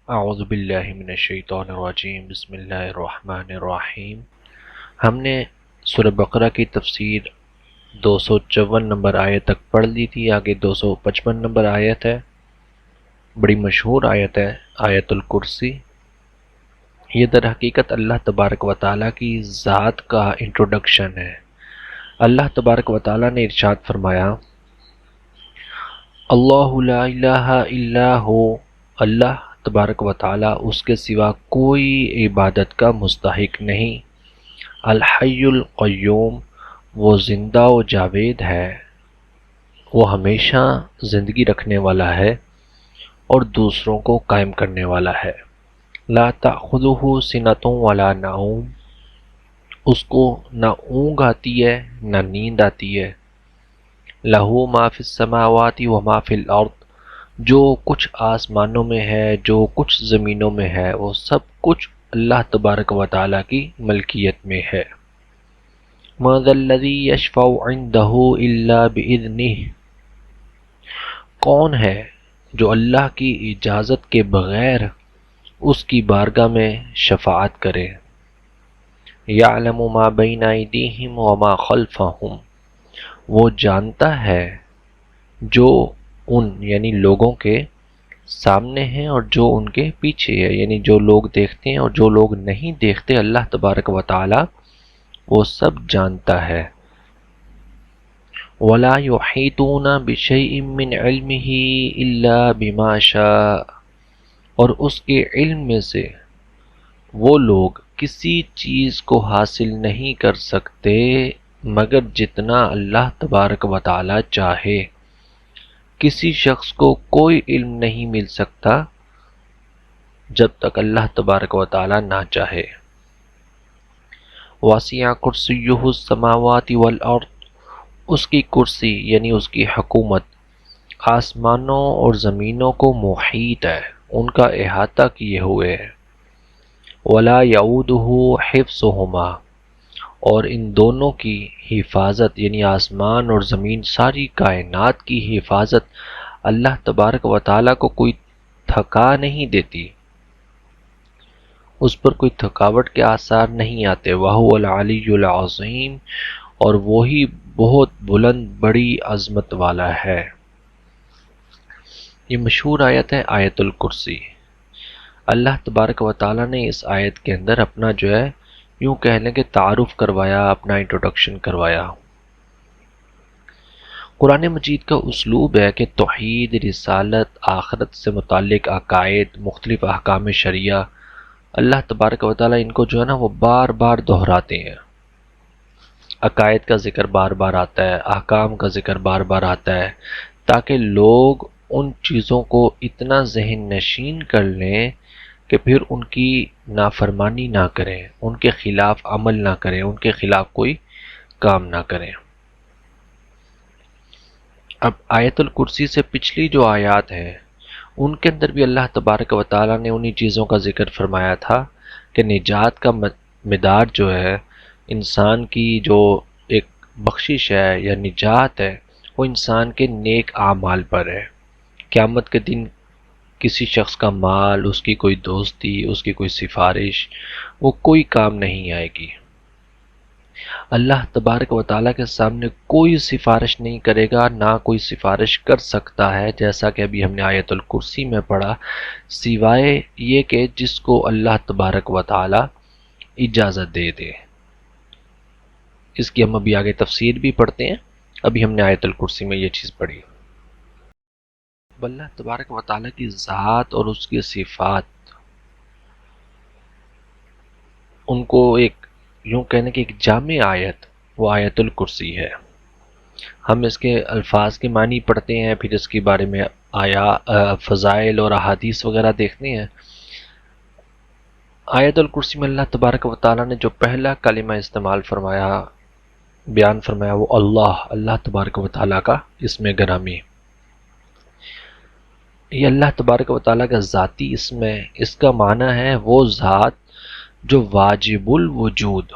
اعوذ باللہ من الشیطان الرجیم بسم اللہ الرحمن الرحیم۔ ہم نے سورہ بقرہ کی تفسیر 254 نمبر آیت تک پڑھ لی تھی۔ آگے 255 نمبر آیت ہے، بڑی مشہور آیت ہے، آیت الکرسی۔ یہ در حقیقت اللہ تبارک و تعالیٰ کی ذات کا انٹروڈکشن ہے۔ اللہ تبارک و تعالیٰ نے ارشاد فرمایا، اللہ لا الہ الا ہو، اللہ تبارک و تعالیٰ اس کے سوا کوئی عبادت کا مستحق نہیں۔ الحی القیوم، وہ زندہ و جاوید ہے، وہ ہمیشہ زندگی رکھنے والا ہے اور دوسروں کو قائم کرنے والا ہے۔ لا تأخذہ سنۃ ولا نوم، اس کو نہ اونگ آتی ہے نہ نیند آتی ہے۔ لہ ما فی السماوات و ما فی الارض، جو کچھ آسمانوں میں ہے جو کچھ زمینوں میں ہے وہ سب کچھ اللہ تبارک و تعالیٰ کی ملکیت میں ہے۔ ما ذا الذی یشفع عندہ الا بإذنہ، کون ہے جو اللہ کی اجازت کے بغیر اس کی بارگاہ میں شفاعت کرے۔ یعلم ما بین ایدیہم وما خلفہم، وہ جانتا ہے جو ان یعنی لوگوں کے سامنے ہیں اور جو ان کے پیچھے ہے، یعنی جو لوگ دیکھتے ہیں اور جو لوگ نہیں دیکھتے، اللہ تبارک و تعالی وہ سب جانتا ہے۔ وَلَا يُحِيطُونَ بِشَيْءٍ مِّنْ عِلْمِهِ إِلَّا بِمَا شَاءَ، اور اس کے علم میں سے وہ لوگ کسی چیز کو حاصل نہیں کر سکتے مگر جتنا اللہ تبارک و تعالی چاہے۔ کسی شخص کو کوئی علم نہیں مل سکتا جب تک اللہ تبارک و تعالی نہ چاہے۔ وَسِعَ كُرْسِيُّهُ السَّمَاوَاتِ وَالْأَرْضِ، اس کی کرسی یعنی اس کی حکومت آسمانوں اور زمینوں کو محیط ہے، ان کا احاطہ کیے ہوئے ہے۔ وَلَا يَئُودُهُ حِفْظُهُمَا، اور ان دونوں کی حفاظت یعنی آسمان اور زمین، ساری کائنات کی حفاظت اللہ تبارک و تعالیٰ کو کوئی تھکا نہیں دیتی، اس پر کوئی تھکاوٹ کے آثار نہیں آتے۔ وَهُوَ الْعَلِيُّ الْعَظِيمُ، اور وہی بہت بلند بڑی عظمت والا ہے۔ یہ مشہور آیت ہے آیت الکرسی۔ اللہ تبارک و تعالیٰ نے اس آیت کے اندر اپنا جو ہے یوں کہہ لیں کہ تعارف کروایا، اپنا انٹروڈکشن کروایا۔ قرآن مجید کا اسلوب ہے کہ توحید، رسالت، آخرت سے متعلق عقائد، مختلف احکام شرعیہ، اللہ تبارک و تعالیٰ ان کو جو ہے نا وہ بار بار دہراتے ہیں۔ عقائد کا ذکر بار بار آتا ہے، احکام کا ذکر بار بار آتا ہے، تاکہ لوگ ان چیزوں کو اتنا ذہن نشین کر لیں کہ پھر ان کی نافرمانی نہ کریں، ان کے خلاف عمل نہ کریں، ان کے خلاف کوئی کام نہ کریں۔ اب آیت الکرسی سے پچھلی جو آیات ہیں ان کے اندر بھی اللہ تبارک و تعالیٰ نے انہی چیزوں کا ذکر فرمایا تھا کہ نجات کا مدار جو ہے، انسان کی جو ایک بخشش ہے یا نجات ہے، وہ انسان کے نیک اعمال پر ہے۔ قیامت کے دن کسی شخص کا مال، اس کی کوئی دوستی، اس کی کوئی سفارش، وہ کوئی کام نہیں آئے گی۔ اللہ تبارک و تعالیٰ کے سامنے کوئی سفارش نہیں کرے گا، نہ کوئی سفارش کر سکتا ہے، جیسا کہ ابھی ہم نے آیت الکرسی میں پڑھا، سوائے یہ کہ جس کو اللہ تبارک و تعالیٰ اجازت دے دے۔ اس کی ہم ابھی آگے تفسیر بھی پڑھتے ہیں، ابھی ہم نے آیت الکرسی میں یہ چیز پڑھی۔ اللہ تبارک و تعالیٰ کی ذات اور اس کی صفات، ان کو ایک یوں کہنے کہ ایک جامع آیت وہ آیت الکرسی ہے۔ ہم اس کے الفاظ کے معنی پڑھتے ہیں، پھر اس کے بارے میں فضائل اور احادیث وغیرہ دیکھتے ہیں۔ آیت الکرسی میں اللہ تبارک و تعالیٰ نے جو پہلا کلمہ استعمال فرمایا، بیان فرمایا، وہ اللہ تبارک و تعالیٰ کا اسم گرامی۔ یہ اللہ تبارک و تعالیٰ کا ذاتی اسم ہے، اس کا معنی ہے وہ ذات جو واجب الوجود،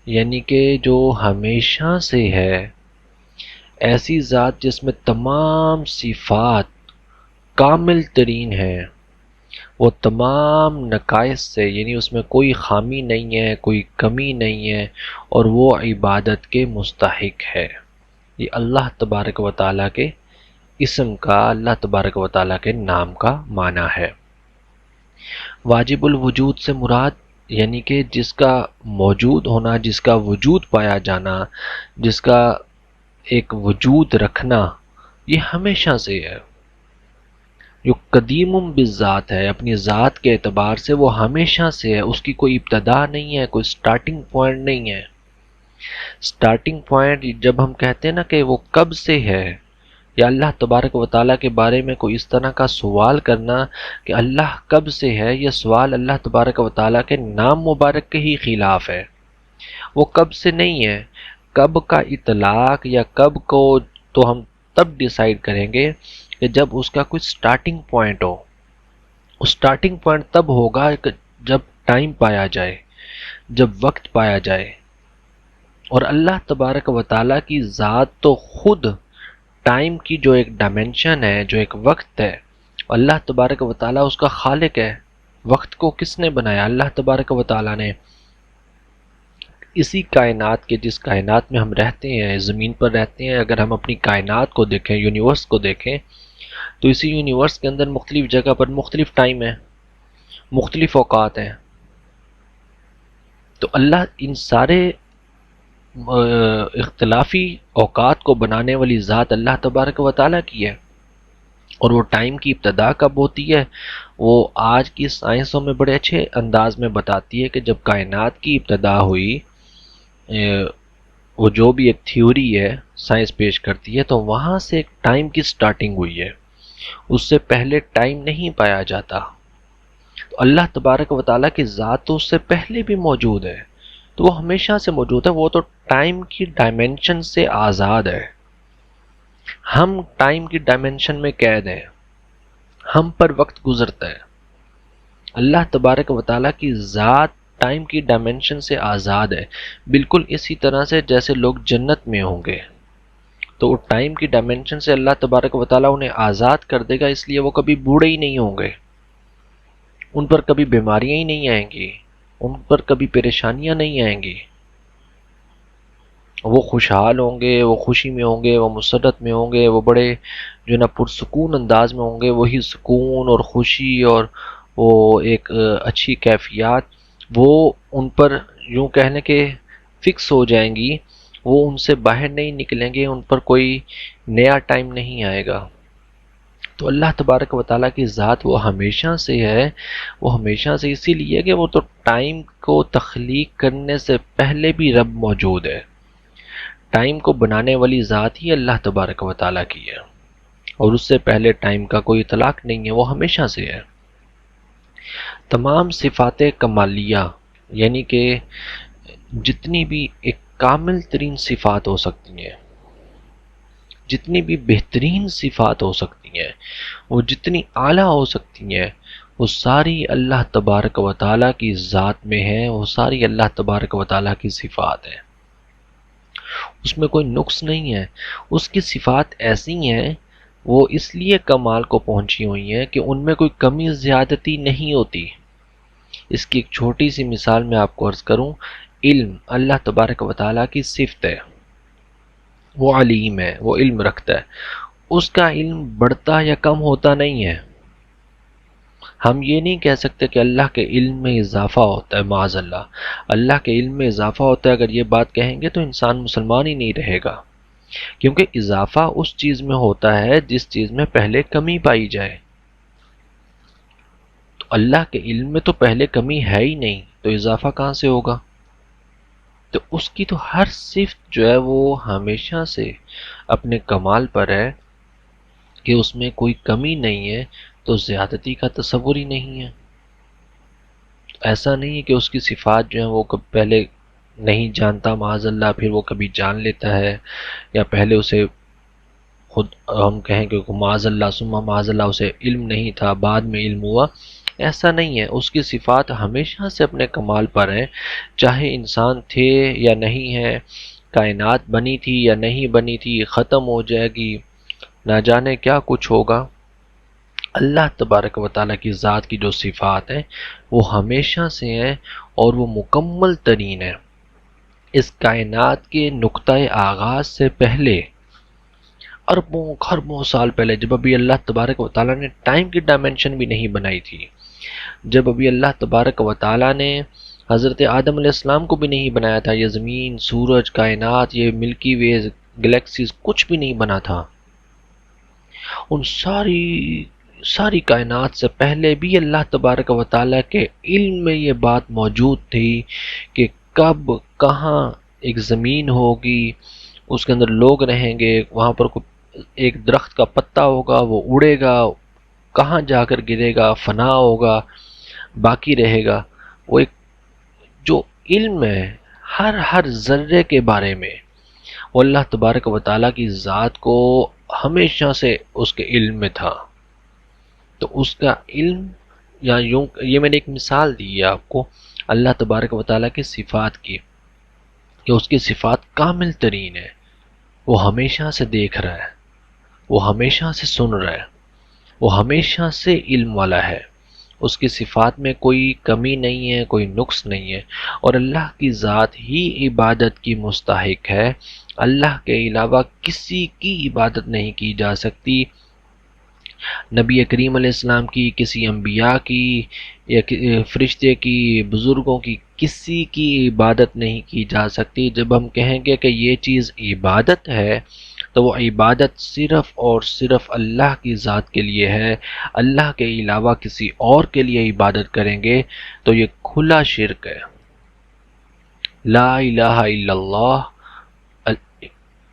یعنی کہ جو ہمیشہ سے ہے، ایسی ذات جس میں تمام صفات کامل ترین ہیں، وہ تمام نقائص سے، یعنی اس میں کوئی خامی نہیں ہے، کوئی کمی نہیں ہے، اور وہ عبادت کے مستحق ہے۔ یہ اللہ تبارک و تعالیٰ کے اسم کا، اللہ تبارک و تعالیٰ کے نام کا معنی ہے۔ واجب الوجود سے مراد یعنی کہ جس کا موجود ہونا، جس کا وجود پایا جانا، جس کا ایک وجود رکھنا، یہ ہمیشہ سے ہے، جو قدیم بالذات ہے، اپنی ذات کے اعتبار سے وہ ہمیشہ سے ہے، اس کی کوئی ابتدا نہیں ہے، کوئی سٹارٹنگ پوائنٹ نہیں ہے۔ سٹارٹنگ پوائنٹ جب ہم کہتے ہیں نا کہ وہ کب سے ہے، یا اللہ تبارک و تعالیٰ کے بارے میں کوئی اس طرح کا سوال کرنا کہ اللہ کب سے ہے، یہ سوال اللہ تبارک و تعالیٰ کے نام مبارک کے ہی خلاف ہے۔ وہ کب سے نہیں ہے، کب کا اطلاق یا کب کو تو ہم تب ڈیسائیڈ کریں گے کہ جب اس کا کوئی سٹارٹنگ پوائنٹ ہو۔ اس سٹارٹنگ پوائنٹ تب ہوگا کہ جب ٹائم پایا جائے، جب وقت پایا جائے۔ اور اللہ تبارک و تعالیٰ کی ذات تو خود ٹائم کی جو ایک ڈائمنشن ہے، جو ایک وقت ہے، اللہ تبارک و تعالیٰ اس کا خالق ہے۔ وقت کو کس نے بنایا؟ اللہ تبارک و تعالیٰ نے۔ اسی کائنات کے، جس کائنات میں ہم رہتے ہیں، زمین پر رہتے ہیں، اگر ہم اپنی کائنات کو دیکھیں، یونیورس کو دیکھیں، تو اسی یونیورس کے اندر مختلف جگہ پر مختلف ٹائم ہے، مختلف اوقات ہیں۔ تو اللہ ان سارے اختلافی اوقات کو بنانے والی ذات اللہ تبارک و تعالیٰ کی ہے۔ اور وہ ٹائم کی ابتدا کب ہوتی ہے، وہ آج کی سائنسوں میں بڑے اچھے انداز میں بتاتی ہے کہ جب کائنات کی ابتدا ہوئی، وہ جو بھی ایک تھیوری ہے سائنس پیش کرتی ہے، تو وہاں سے ایک ٹائم کی سٹارٹنگ ہوئی ہے، اس سے پہلے ٹائم نہیں پایا جاتا۔ تو اللہ تبارک و تعالیٰ کی ذات تو اس سے پہلے بھی موجود ہے، تو وہ ہمیشہ سے موجود ہے، وہ تو ٹائم کی ڈائمنشن سے آزاد ہے۔ ہم ٹائم کی ڈائمنشن میں قید ہیں، ہم پر وقت گزرتا ہے۔ اللہ تبارک و تعالیٰ کی ذات ٹائم کی ڈائمنشن سے آزاد ہے، بالکل اسی طرح سے جیسے لوگ جنت میں ہوں گے، تو ٹائم کی ڈائمنشن سے اللہ تبارک و تعالیٰ انہیں آزاد کر دے گا، اس لیے وہ کبھی بوڑھے ہی نہیں ہوں گے، ان پر کبھی بیماریاں ہی نہیں آئیں گی، ان پر کبھی پریشانیاں نہیں آئیں گی، وہ خوشحال ہوں گے، وہ خوشی میں ہوں گے، وہ مسرت میں ہوں گے، وہ بڑے جو نا پرسکون انداز میں ہوں گے۔ وہی سکون اور خوشی اور وہ ایک اچھی کیفیات وہ ان پر یوں کہنے کے فکس ہو جائیں گی، وہ ان سے باہر نہیں نکلیں گے، ان پر کوئی نیا ٹائم نہیں آئے گا۔ تو اللہ تبارک و تعالیٰ کی ذات وہ ہمیشہ سے ہے، وہ ہمیشہ سے اسی لیے کہ وہ تو ٹائم کو تخلیق کرنے سے پہلے بھی رب موجود ہے۔ ٹائم کو بنانے والی ذات ہی اللہ تبارک و تعالیٰ کی ہے، اور اس سے پہلے ٹائم کا کوئی اطلاق نہیں ہے، وہ ہمیشہ سے ہے۔ تمام صفات کمالیہ یعنی کہ جتنی بھی ایک کامل ترین صفات ہو سکتی ہیں، جتنی بھی بہترین صفات ہو سکتی ہیں، وہ جتنی اعلیٰ ہو سکتی ہیں، وہ ساری اللہ تبارک و تعالیٰ کی ذات میں ہیں، وہ ساری اللہ تبارک و تعالیٰ کی صفات ہیں، اس میں کوئی نقص نہیں ہے۔ اس کی صفات ایسی ہیں، وہ اس لیے کمال کو پہنچی ہوئی ہیں کہ ان میں کوئی کمی زیادتی نہیں ہوتی۔ اس کی ایک چھوٹی سی مثال میں آپ کو عرض کروں، علم اللہ تبارک و تعالیٰ کی صفت ہے، وہ علیم ہے، وہ علم رکھتا ہے، اس کا علم بڑھتا یا کم ہوتا نہیں ہے۔ ہم یہ نہیں کہہ سکتے کہ اللہ کے علم میں اضافہ ہوتا ہے، معاذ اللہ، اللہ کے علم میں اضافہ ہوتا ہے، اگر یہ بات کہیں گے تو انسان مسلمان ہی نہیں رہے گا، کیونکہ اضافہ اس چیز میں ہوتا ہے جس چیز میں پہلے کمی پائی جائے۔ تو اللہ کے علم میں تو پہلے کمی ہے ہی نہیں، تو اضافہ کہاں سے ہوگا؟ تو اس کی تو ہر صفت جو ہے وہ ہمیشہ سے اپنے کمال پر ہے کہ اس میں کوئی کمی نہیں ہے، تو زیادتی کا تصور ہی نہیں ہے۔ ایسا نہیں ہے کہ اس کی صفات جو ہیں وہ پہلے نہیں جانتا معاذ اللہ، پھر وہ کبھی جان لیتا ہے، یا پہلے اسے خود ہم کہیں کہ معاذ اللہ ثم معاذ اللہ اسے علم نہیں تھا، بعد میں علم ہوا، ایسا نہیں ہے۔ اس کی صفات ہمیشہ سے اپنے کمال پر ہیں، چاہے انسان تھے یا نہیں ہے، کائنات بنی تھی یا نہیں بنی تھی، ختم ہو جائے گی، نہ جانے کیا کچھ ہوگا، اللہ تبارک و تعالیٰ کی ذات کی جو صفات ہیں وہ ہمیشہ سے ہیں اور وہ مکمل ترین ہیں۔ اس کائنات کے نقطۂ آغاز سے پہلے، اربوں خربوں سال پہلے، جب ابھی اللہ تبارک و تعالیٰ نے ٹائم کی ڈائمنشن بھی نہیں بنائی تھی، جب ابھی اللہ تبارک و تعالیٰ نے حضرت آدم علیہ السلام کو بھی نہیں بنایا تھا، یہ زمین، سورج، کائنات، یہ ملکی ویز، گلیکسیز کچھ بھی نہیں بنا تھا، ان ساری کائنات سے پہلے بھی اللہ تبارک و تعالیٰ کے علم میں یہ بات موجود تھی کہ کب کہاں ایک زمین ہوگی، اس کے اندر لوگ رہیں گے، وہاں پر ایک درخت کا پتا ہوگا، وہ اڑے گا، کہاں جا کر گرے گا، فنا ہوگا، باقی رہے گا۔ وہ ایک جو علم ہے ہر ذرے کے بارے میں، وہ اللہ تبارک و تعالیٰ کی ذات کو ہمیشہ سے اس کے علم میں تھا۔ تو اس کا علم، یا یوں یہ میں نے ایک مثال دی ہے آپ کو اللہ تبارک و تعالیٰ کی صفات کی، کہ اس کی صفات کامل ترین ہے، وہ ہمیشہ سے دیکھ رہا ہے، وہ ہمیشہ سے سن رہا ہے، وہ ہمیشہ سے علم والا ہے، اس کی صفات میں کوئی کمی نہیں ہے، کوئی نقص نہیں ہے، اور اللہ کی ذات ہی عبادت کی مستحق ہے۔ اللہ کے علاوہ کسی کی عبادت نہیں کی جا سکتی، نبی کریم علیہ السلام کی، کسی انبیاء کی، یا فرشتے کی، بزرگوں کی، کسی کی عبادت نہیں کی جا سکتی۔ جب ہم کہیں گے کہ یہ چیز عبادت ہے تو وہ عبادت صرف اور صرف اللہ کی ذات کے لیے ہے۔ اللہ کے علاوہ کسی اور کے لیے عبادت کریں گے تو یہ کھلا شرک ہے۔ لا الہ الا اللہ،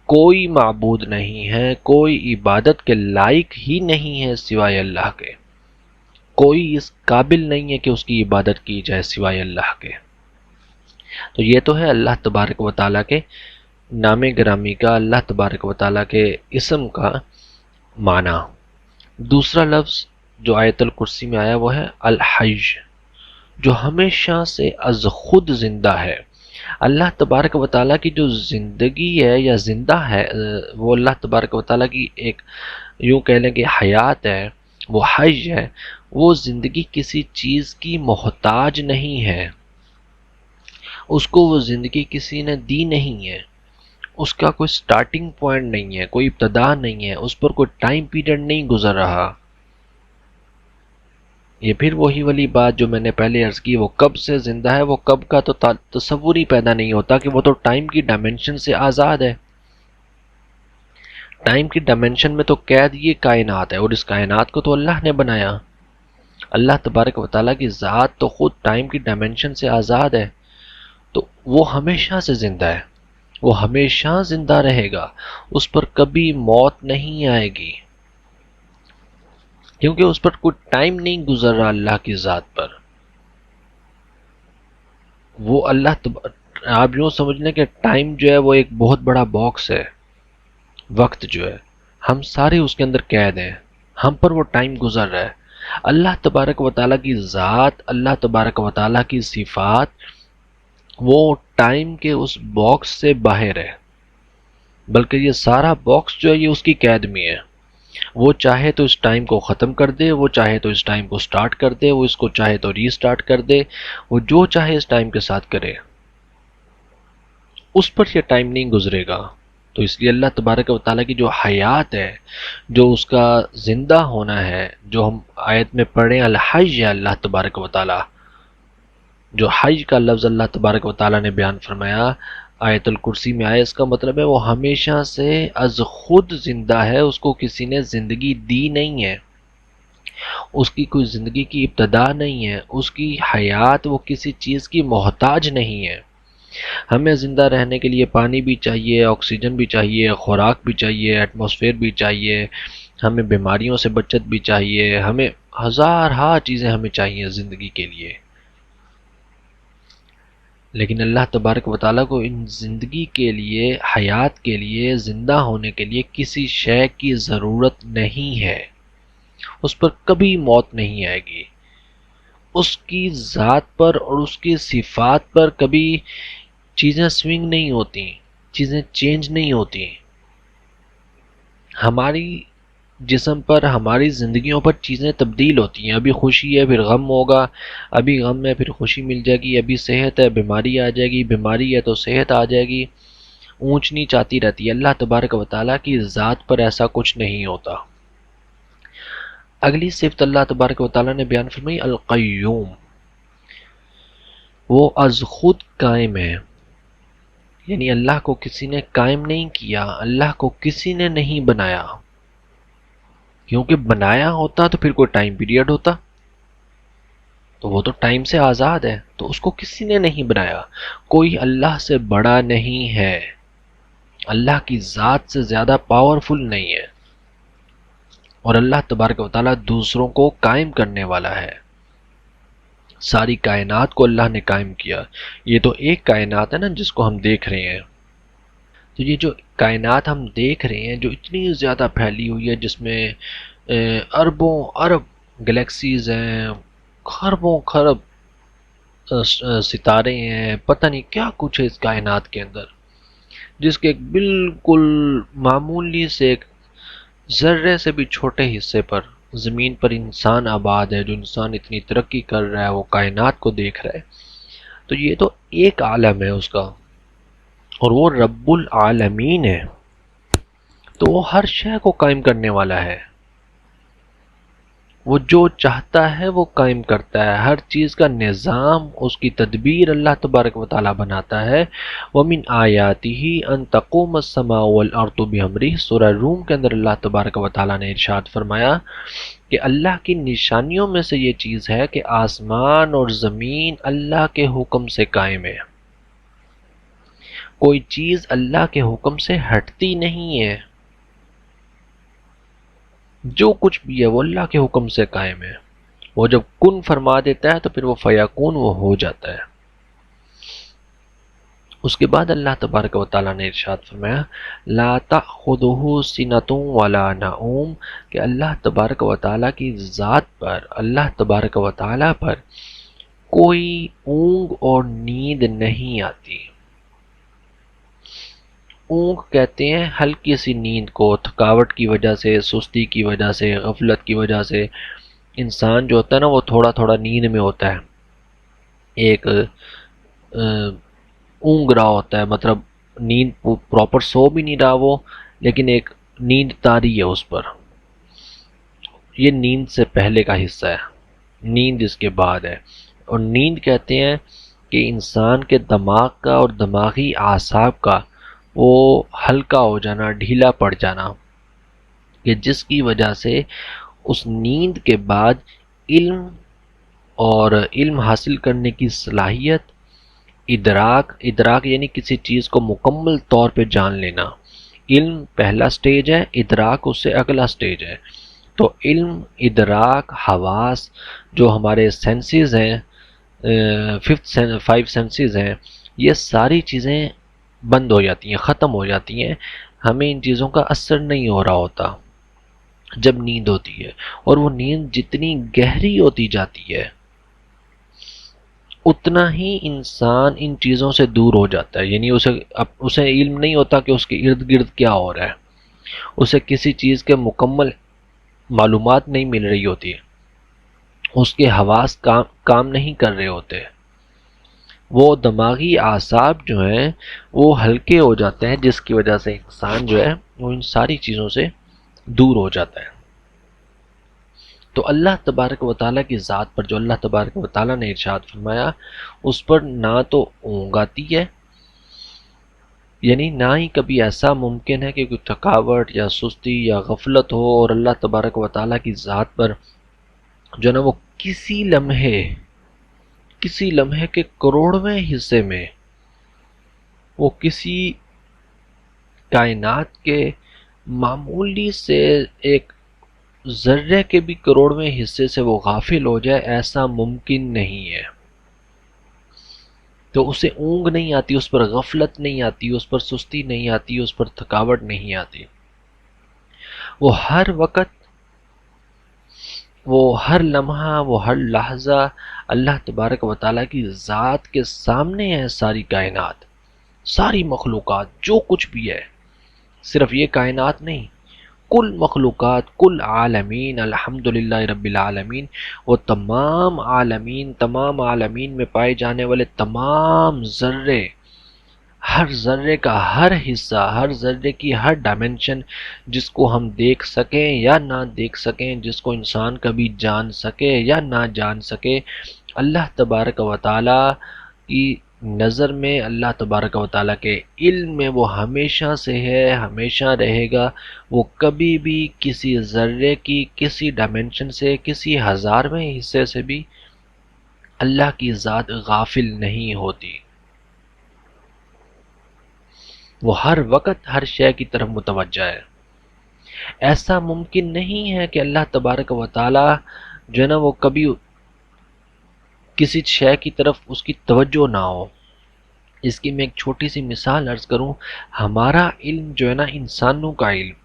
کوئی معبود نہیں ہے، کوئی عبادت کے لائق ہی نہیں ہے سوائے اللہ کے، کوئی اس قابل نہیں ہے کہ اس کی عبادت کی جائے سوائے اللہ کے۔ تو یہ تو ہے اللہ تبارک و تعالیٰ کے نام گرامی کا، اللہ تبارک و تعالیٰ کے اسم کا معنی۔ دوسرا لفظ جو آیت الکرسی میں آیا وہ ہے الحی، جو ہمیشہ سے از خود زندہ ہے۔ اللہ تبارک و تعالیٰ کی جو زندگی ہے یا زندہ ہے، وہ اللہ تبارک و تعالیٰ کی ایک یوں کہہ لیں کہ حیات ہے، وہ حی ہے، وہ زندگی کسی چیز کی محتاج نہیں ہے، اس کو وہ زندگی کسی نے دی نہیں ہے، اس کا کوئی سٹارٹنگ پوائنٹ نہیں ہے، کوئی ابتدا نہیں ہے، اس پر کوئی ٹائم پیریڈ نہیں گزر رہا۔ یہ پھر وہی والی بات جو میں نے پہلے عرض کی، وہ کب سے زندہ ہے، وہ کب کا تو تصور ہی پیدا نہیں ہوتا، کہ وہ تو ٹائم کی ڈائمنشن سے آزاد ہے۔ ٹائم کی ڈائمنشن میں تو قید یہ کائنات ہے، اور اس کائنات کو تو اللہ نے بنایا۔ اللہ تبارک و تعالیٰ کی ذات تو خود ٹائم کی ڈائمنشن سے آزاد ہے، تو وہ ہمیشہ سے زندہ ہے، وہ ہمیشہ زندہ رہے گا، اس پر کبھی موت نہیں آئے گی، کیونکہ اس پر کوئی ٹائم نہیں گزر رہا اللہ کی ذات پر۔ وہ آپ یوں سمجھ لیں کہ ٹائم جو ہے وہ ایک بہت بڑا باکس ہے، وقت جو ہے ہم سارے اس کے اندر قید ہیں، ہم پر وہ ٹائم گزر رہا ہے۔ اللہ تبارک و تعالیٰ کی ذات، اللہ تبارک و تعالیٰ کی صفات، وہ ٹائم کے اس باکس سے باہر ہے، بلکہ یہ سارا باکس جو ہے یہ اس کی قید میں ہے۔ وہ چاہے تو اس ٹائم کو ختم کر دے، وہ چاہے تو اس ٹائم کو سٹارٹ کر دے، وہ اس کو چاہے تو ری سٹارٹ کر دے، وہ جو چاہے اس ٹائم کے ساتھ کرے، اس پر یہ ٹائم نہیں گزرے گا۔ تو اس لیے اللہ تبارک و تعالیٰ کی جو حیات ہے، جو اس کا زندہ ہونا ہے، جو ہم آیت میں پڑھیں الحی ہے اللہ تبارک و تعالیٰ، جو حی کا لفظ اللہ تبارک و تعالیٰ نے بیان فرمایا آیت الکرسی میں آیا، اس کا مطلب ہے وہ ہمیشہ سے از خود زندہ ہے، اس کو کسی نے زندگی دی نہیں ہے، اس کی کوئی زندگی کی ابتدا نہیں ہے، اس کی حیات وہ کسی چیز کی محتاج نہیں ہے۔ ہمیں زندہ رہنے کے لیے پانی بھی چاہیے، آکسیجن بھی چاہیے، خوراک بھی چاہیے، ایٹماسفیئر بھی چاہیے، ہمیں بیماریوں سے بچت بھی چاہیے، ہمیں ہزارہا چیزیں ہمیں چاہیے زندگی کے لیے، لیکن اللہ تبارک و تعالیٰ کو ان زندگی کے لیے، حیات کے لیے، زندہ ہونے کے لیے کسی شے کی ضرورت نہیں ہے، اس پر کبھی موت نہیں آئے گی، اس کی ذات پر اور اس کی صفات پر کبھی چیزیں سوئنگ نہیں ہوتی، چیزیں چینج نہیں ہوتی۔ ہماری جسم پر، ہماری زندگیوں پر چیزیں تبدیل ہوتی ہیں. ابھی خوشی ہے پھر غم ہوگا، ابھی غم ہے پھر خوشی مل جائے گی، ابھی صحت ہے بیماری آ جائے گی، بیماری ہے تو صحت آ جائے گی. اونچ نیچ آتی رہتی ہے. اللہ تبارک و تعالیٰ کی ذات پر ایسا کچھ نہیں ہوتا. اگلی صفت اللہ تبارک و تعالیٰ نے بیان فرمائی القیوم، وہ از خود قائم ہے. یعنی اللہ کو کسی نے قائم نہیں کیا، اللہ کو کسی نے نہیں بنایا. کیونکہ بنایا ہوتا تو پھر کوئی ٹائم پیریڈ ہوتا، تو وہ تو ٹائم سے آزاد ہے، تو اس کو کسی نے نہیں بنایا. کوئی اللہ سے بڑا نہیں ہے، اللہ کی ذات سے زیادہ پاورفل نہیں ہے. اور اللہ تبارک و تعالیٰ دوسروں کو قائم کرنے والا ہے. ساری کائنات کو اللہ نے قائم کیا. یہ تو ایک کائنات ہے نا جس کو ہم دیکھ رہے ہیں. تو یہ جو کائنات ہم دیکھ رہے ہیں جو اتنی زیادہ پھیلی ہوئی ہے، جس میں اربوں ارب گلیکسیز ہیں، خربوں خرب ستارے ہیں، پتہ نہیں کیا کچھ ہے اس کائنات کے اندر، جس کے ایک بالکل معمولی سے ایک ذرے سے بھی چھوٹے حصے پر زمین پر انسان آباد ہے. جو انسان اتنی ترقی کر رہا ہے وہ کائنات کو دیکھ رہا ہے. تو یہ تو ایک عالم ہے اس کا، اور وہ رب العالمین ہے، تو وہ ہر شے کو قائم کرنے والا ہے. وہ جو چاہتا ہے وہ قائم کرتا ہے. ہر چیز کا نظام، اس کی تدبیر اللہ تبارک و تعالی بناتا ہے. وَمِنْ آیَاتِهِ أَن تَقُومَ السَّمَاءُ وَالْأَرْضُ بِأَمْرِهِ. سورہ روم کے اندر اللہ تبارک و تعالی نے ارشاد فرمایا کہ اللہ کی نشانیوں میں سے یہ چیز ہے کہ آسمان اور زمین اللہ کے حکم سے قائم ہے. کوئی چیز اللہ کے حکم سے ہٹتی نہیں ہے. جو کچھ بھی ہے وہ اللہ کے حکم سے قائم ہے. وہ جب کن فرما دیتا ہے تو پھر وہ فیکون وہ ہو جاتا ہے. اس کے بعد اللہ تبارک و تعالیٰ نے ارشاد فرمایا لا تأخذہ سنۃ ولا نوم، کہ اللہ تبارک و تعالیٰ کی ذات پر، اللہ تبارک و تعالیٰ پر کوئی اونگ اور نیند نہیں آتی. اونگ کہتے ہیں ہلکی سی نیند کو، تھکاوٹ کی وجہ سے، سستی کی وجہ سے، غفلت کی وجہ سے انسان جو ہوتا ہے نا وہ تھوڑا تھوڑا نیند میں ہوتا ہے، ایک اونگ رہا ہوتا ہے، مطلب نیند پراپر سو بھی نہیں رہا وہ، لیکن ایک نیند طاری ہے اس پر. یہ نیند سے پہلے کا حصہ ہے، نیند اس کے بعد ہے. اور نیند کہتے ہیں کہ انسان کے دماغ کا اور دماغی اعصاب کا وہ ہلکا ہو جانا، ڈھیلا پڑ جانا، کہ جس کی وجہ سے اس نیند کے بعد علم اور علم حاصل کرنے کی صلاحیت، ادراک یعنی کسی چیز کو مکمل طور پہ جان لینا. علم پہلا سٹیج ہے، ادراک اس سے اگلا سٹیج ہے. تو علم، ادراک، حواس، جو ہمارے سینسز ہیں، فائیو سینسز ہیں، یہ ساری چیزیں بند ہو جاتی ہیں، ختم ہو جاتی ہیں. ہمیں ان چیزوں کا اثر نہیں ہو رہا ہوتا جب نیند ہوتی ہے. اور وہ نیند جتنی گہری ہوتی جاتی ہے اتنا ہی انسان ان چیزوں سے دور ہو جاتا ہے. یعنی اسے علم نہیں ہوتا کہ اس کے ارد گرد کیا ہو رہا ہے، اسے کسی چیز کے مکمل معلومات نہیں مل رہی ہوتی، اس کے حواس کام نہیں کر رہے ہوتے. وہ دماغی اعصاب جو ہیں وہ ہلکے ہو جاتے ہیں، جس کی وجہ سے انسان جو ہے وہ ان ساری چیزوں سے دور ہو جاتا ہے. تو اللہ تبارک و تعالیٰ کی ذات پر جو اللہ تبارک و تعالیٰ نے ارشاد فرمایا، اس پر نہ تو اونگ آتی ہے، یعنی نہ ہی کبھی ایسا ممکن ہے کہ کوئی تھکاوٹ یا سستی یا غفلت ہو. اور اللہ تبارک و تعالیٰ کی ذات پر جو نا وہ کسی لمحے کے کروڑویں حصے میں وہ کسی کائنات کے معمولی سے ایک ذرے کے بھی کروڑویں حصے سے وہ غافل ہو جائے، ایسا ممکن نہیں ہے. تو اسے اونگ نہیں آتی، اس پر غفلت نہیں آتی، اس پر سستی نہیں آتی، اس پر تھکاوٹ نہیں آتی. وہ ہر وقت، وہ ہر لمحہ، وہ ہر لحظہ اللہ تبارک و تعالیٰ کی ذات کے سامنے ہے. ساری کائنات، ساری مخلوقات، جو کچھ بھی ہے، صرف یہ کائنات نہیں، کل مخلوقات، کل عالمین، الحمدللہ رب العالمین، وہ تمام عالمین، تمام عالمین میں پائے جانے والے تمام ذرے، ہر ذرے کا ہر حصہ، ہر ذرے کی ہر ڈائمنشن، جس کو ہم دیکھ سکیں یا نہ دیکھ سکیں، جس کو انسان کبھی جان سکے یا نہ جان سکے، اللہ تبارک و تعالی کی نظر میں، اللہ تبارک و تعالی کے علم میں وہ ہمیشہ سے ہے، ہمیشہ رہے گا۔ وہ کبھی بھی کسی ذرے کی کسی ڈائمنشن سے، کسی ہزارویں حصے سے بھی اللہ کی ذات غافل نہیں ہوتی۔ وہ ہر وقت ہر شے کی طرف متوجہ ہے۔ ایسا ممکن نہیں ہے کہ اللہ تبارک و تعالی جو ہے نا وہ کبھی کسی شے کی طرف اس کی توجہ نہ ہو۔ اس کی میں ایک چھوٹی سی مثال عرض کروں، ہمارا علم جو ہے نا انسانوں کا علم،